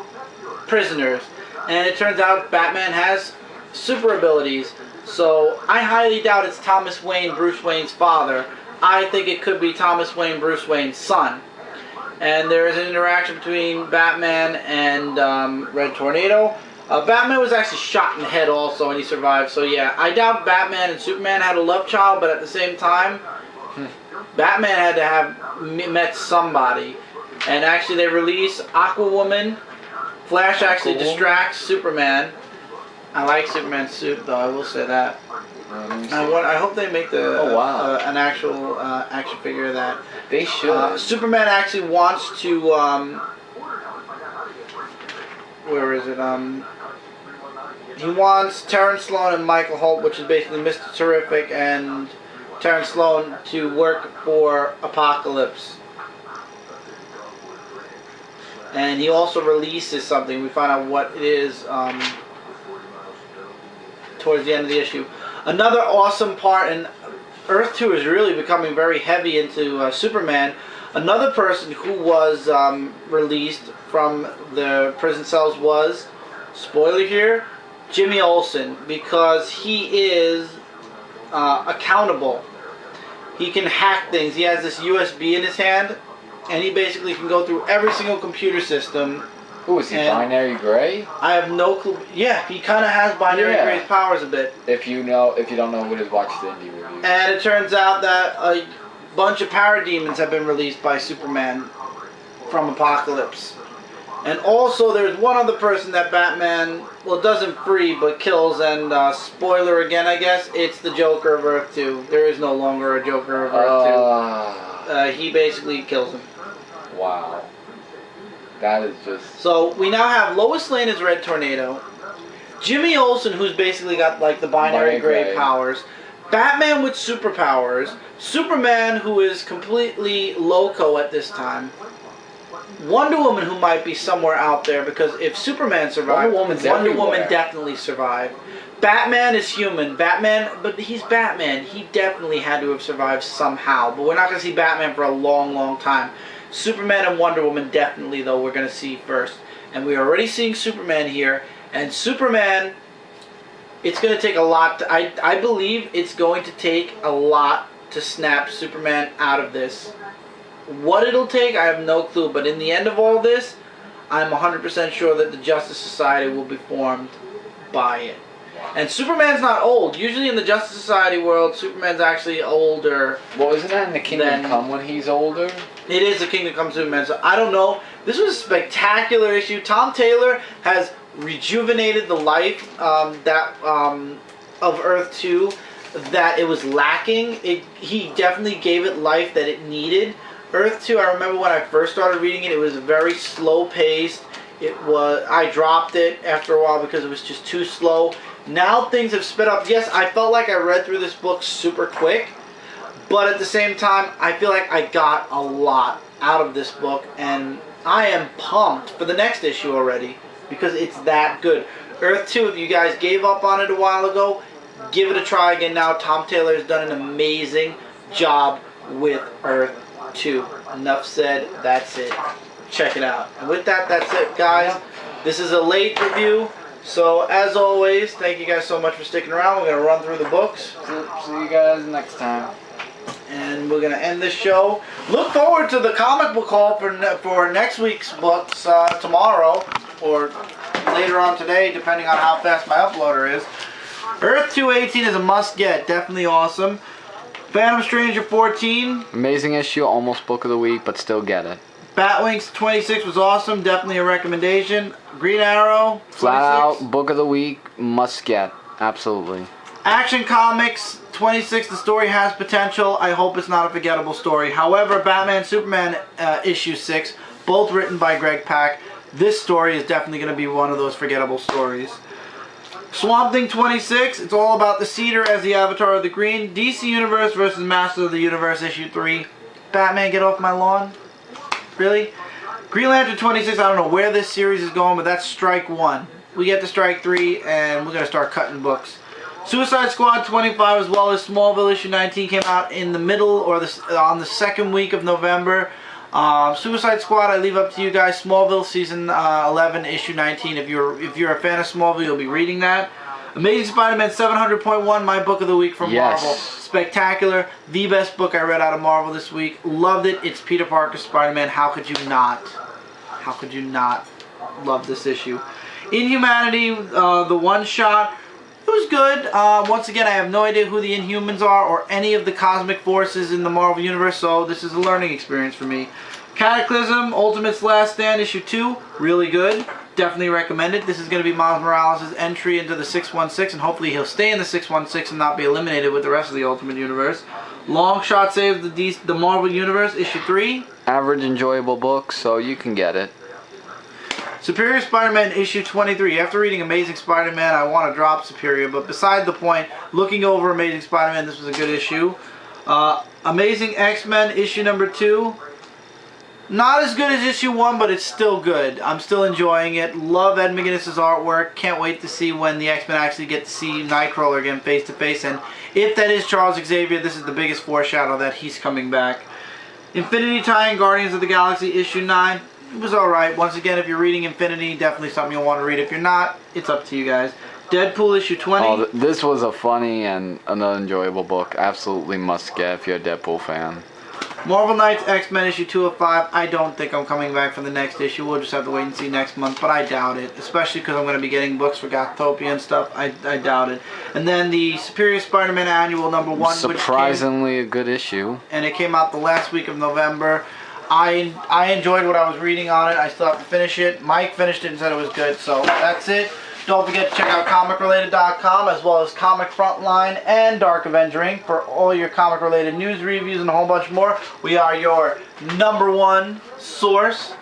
prisoners, and it turns out Batman has super abilities. So I highly doubt it's Thomas Wayne, Bruce Wayne's father. I think it could be Thomas Wayne, Bruce Wayne's son. And there is an interaction between Batman and Red Tornado. Batman was actually shot in the head also, and he survived. So yeah, I doubt Batman and Superman had a love child, but at the same time, Batman had to have met somebody. And actually they release Aquawoman. Flash actually distracts Superman. I like Superman's suit, though, I will say that. I hope they make an actual action figure of that. They should. Superman actually wants to, where is it? He wants Terrence Sloan and Michael Holt, which is basically Mr. Terrific, and Terrence Sloan to work for Apocalypse. And he also releases something. We find out what it is towards the end of the issue. Another awesome part, and Earth 2 is really becoming very heavy into Superman. Another person who was released from the prison cells was, spoiler here, Jimmy Olsen, because he is accountable. He can hack things. He has this USB in his hand, and he basically can go through every single computer system. Who is he, Binary Gray? I have no clue. Yeah, he kind of has Binary Gray's powers a bit. If you don't know what is, watch the indie review. And it turns out that a bunch of parademons have been released by Superman from Apocalypse. And also there's one other person that Batman, well, doesn't free, but kills, and spoiler again, I guess, it's the Joker of Earth 2. There is no longer a Joker of Earth 2. He basically kills him. Wow. That is just... So we now have Lois Lane as Red Tornado, Jimmy Olsen, who's basically got like the Binary Gray powers, Batman with superpowers, Superman, who is completely loco at this time, Wonder Woman, who might be somewhere out there, because if Superman survived, Wonder Woman definitely survived. Batman is human. But he's Batman. He definitely had to have survived somehow. But we're not going to see Batman for a long, long time. Superman and Wonder Woman definitely, though, we're going to see first. And we're already seeing Superman here. And Superman, it's going to take a lot. I believe it's going to take a lot to snap Superman out of this. What it'll take, I have no clue. But in the end of all this, I'm 100% sure that the Justice Society will be formed by it. And Superman's not old. Usually in the Justice Society world, Superman's actually older. Well, isn't that in the Kingdom Come when he's older? It is the Kingdom Come Superman, so I don't know. This was a spectacular issue. Tom Taylor has rejuvenated the life of Earth 2 that it was lacking. He definitely gave it life that it needed. Earth 2, I remember when I first started reading it, it was very slow paced. I dropped it after a while because it was just too slow. Now things have sped up. Yes, I felt like I read through this book super quick, but at the same time, I feel like I got a lot out of this book, and I am pumped for the next issue already because it's that good. Earth 2, if you guys gave up on it a while ago, give it a try again now. Tom Taylor has done an amazing job with Earth 2. Enough said, that's it. Check it out. And with that, that's it, guys. This is a late review. So, as always, thank you guys so much for sticking around. We're going to run through the books. See you guys next time. And we're going to end this show. Look forward to the comic book haul for next week's books tomorrow. Or later on today, depending on how fast my uploader is. Earth 218 is a must-get. Definitely awesome. Phantom Stranger 14. Amazing issue. Almost book of the week, but still get it. Batwing 26 was awesome. Definitely a recommendation. Green Arrow 26. Flat out book of the week, must get. Absolutely. Action Comics 26, the story has potential. I hope it's not a forgettable story. However, Batman Superman issue 6, both written by Greg Pak. This story is definitely going to be one of those forgettable stories. Swamp Thing 26, it's all about the Cedar as the Avatar of the Green. DC Universe versus Master of the Universe issue 3. Batman, get off my lawn. Really? Green Lantern 26, I don't know where this series is going, but that's strike 1. We get to strike 3, and we're going to start cutting books. Suicide Squad 25 as well as Smallville issue 19 came out in the middle or on the second week of November. Suicide Squad, I leave up to you guys. Smallville season 11 issue 19. If you're a fan of Smallville, you'll be reading that. Amazing Spider-Man 700.1, my book of the week from Marvel. Spectacular, the best book I read out of Marvel this week. Loved it. It's Peter Parker's Spider-Man. How could you not? How could you not love this issue? Inhumanity, the one-shot. It was good. Once again, I have no idea who the Inhumans are or any of the cosmic forces in the Marvel Universe, so this is a learning experience for me. Cataclysm, Ultimate's Last Stand, issue 2. Really good. Definitely recommend it. This is going to be Miles Morales' entry into the 616, and hopefully he'll stay in the 616 and not be eliminated with the rest of the Ultimate Universe. Longshot saves the Marvel Universe, issue 3. Average enjoyable book, so you can get it. Superior Spider-Man issue 23. After reading Amazing Spider-Man, I want to drop Superior, but beside the point, looking over Amazing Spider-Man, this was a good issue. Amazing X-Men issue number 2. Not as good as issue 1, but it's still good. I'm still enjoying it. Love Ed McGuinness's artwork. Can't wait to see when the X-Men actually get to see Nightcrawler again face to face. And if that is Charles Xavier, this is the biggest foreshadow that he's coming back. Infinity Tie-In Guardians of the Galaxy issue 9. It was alright. Once again, if you're reading Infinity, definitely something you'll want to read. If you're not, it's up to you guys. Deadpool issue 20. Oh, this was a funny and an enjoyable book. Absolutely must get if you're a Deadpool fan. Marvel Knights X-Men issue 205. I don't think I'm coming back for the next issue. We'll just have to wait and see next month, but I doubt it. Especially because I'm going to be getting books for Gothtopia and stuff. I doubt it. And then the Superior Spider-Man Annual number 1. Surprisingly a good issue. And it came out the last week of November. I enjoyed what I was reading on it. I still have to finish it. Mike finished it and said it was good. So that's it. Don't forget to check out comicrelated.com as well as Comic Frontline and Dark Avenger Inc. for all your comic-related news, reviews, and a whole bunch more. We are your #1 source.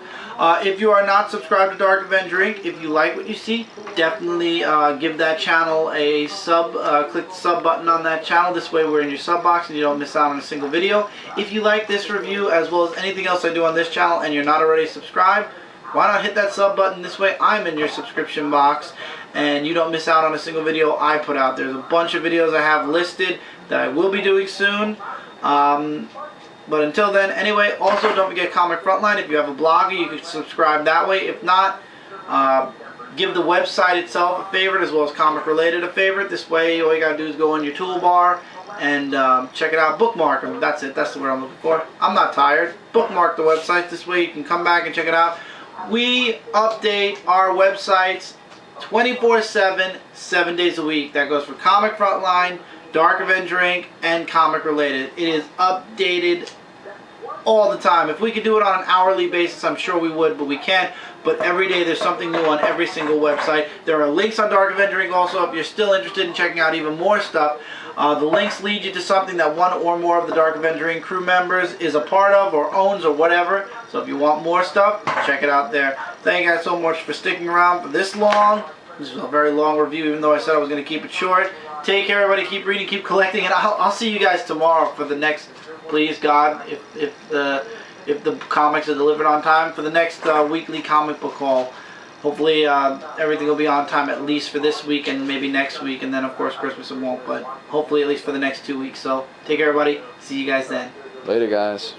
If you are not subscribed to Dark Avenger Inc., if you like what you see, definitely give that channel a sub. Click the sub button on that channel. This way we're in your sub box and you don't miss out on a single video. If you like this review as well as anything else I do on this channel and you're not already subscribed, why not hit that sub button? This way I'm in your subscription box and you don't miss out on a single video I put out. There's a bunch of videos I have listed that I will be doing soon. But until then, anyway, also don't forget Comic Frontline. If you have a blogger, you can subscribe that way. If not, give the website itself a favorite as well as Comic Related a favorite. This way, all you gotta do is go in your toolbar and check it out. Bookmark them. That's it. That's the word I'm looking for. I'm not tired. Bookmark the website. This way you can come back and check it out. We update our websites 24/7, 7 days a week. That goes for Comic Frontline, Dark Avenger Inc., and Comic Related. It is updated all the time. If we could do it on an hourly basis, I'm sure we would, but we can't. But every day there's something new on every single website. There are links on Dark Avenger Inc. also if you're still interested in checking out even more stuff. The links lead you to something that one or more of the Dark Avenger Inc. crew members is a part of or owns or whatever. So if you want more stuff, check it out there. Thank you guys so much for sticking around for this long. This was a very long review, even though I said I was going to keep it short. Take care, everybody. Keep reading, keep collecting, and I'll see you guys tomorrow for the next, please God, if the comics are delivered on time, for the next weekly comic book haul. Hopefully everything will be on time at least for this week and maybe next week, and then of course Christmas it won't, but hopefully at least for the next 2 weeks. So take care, everybody. See you guys then. Later, guys.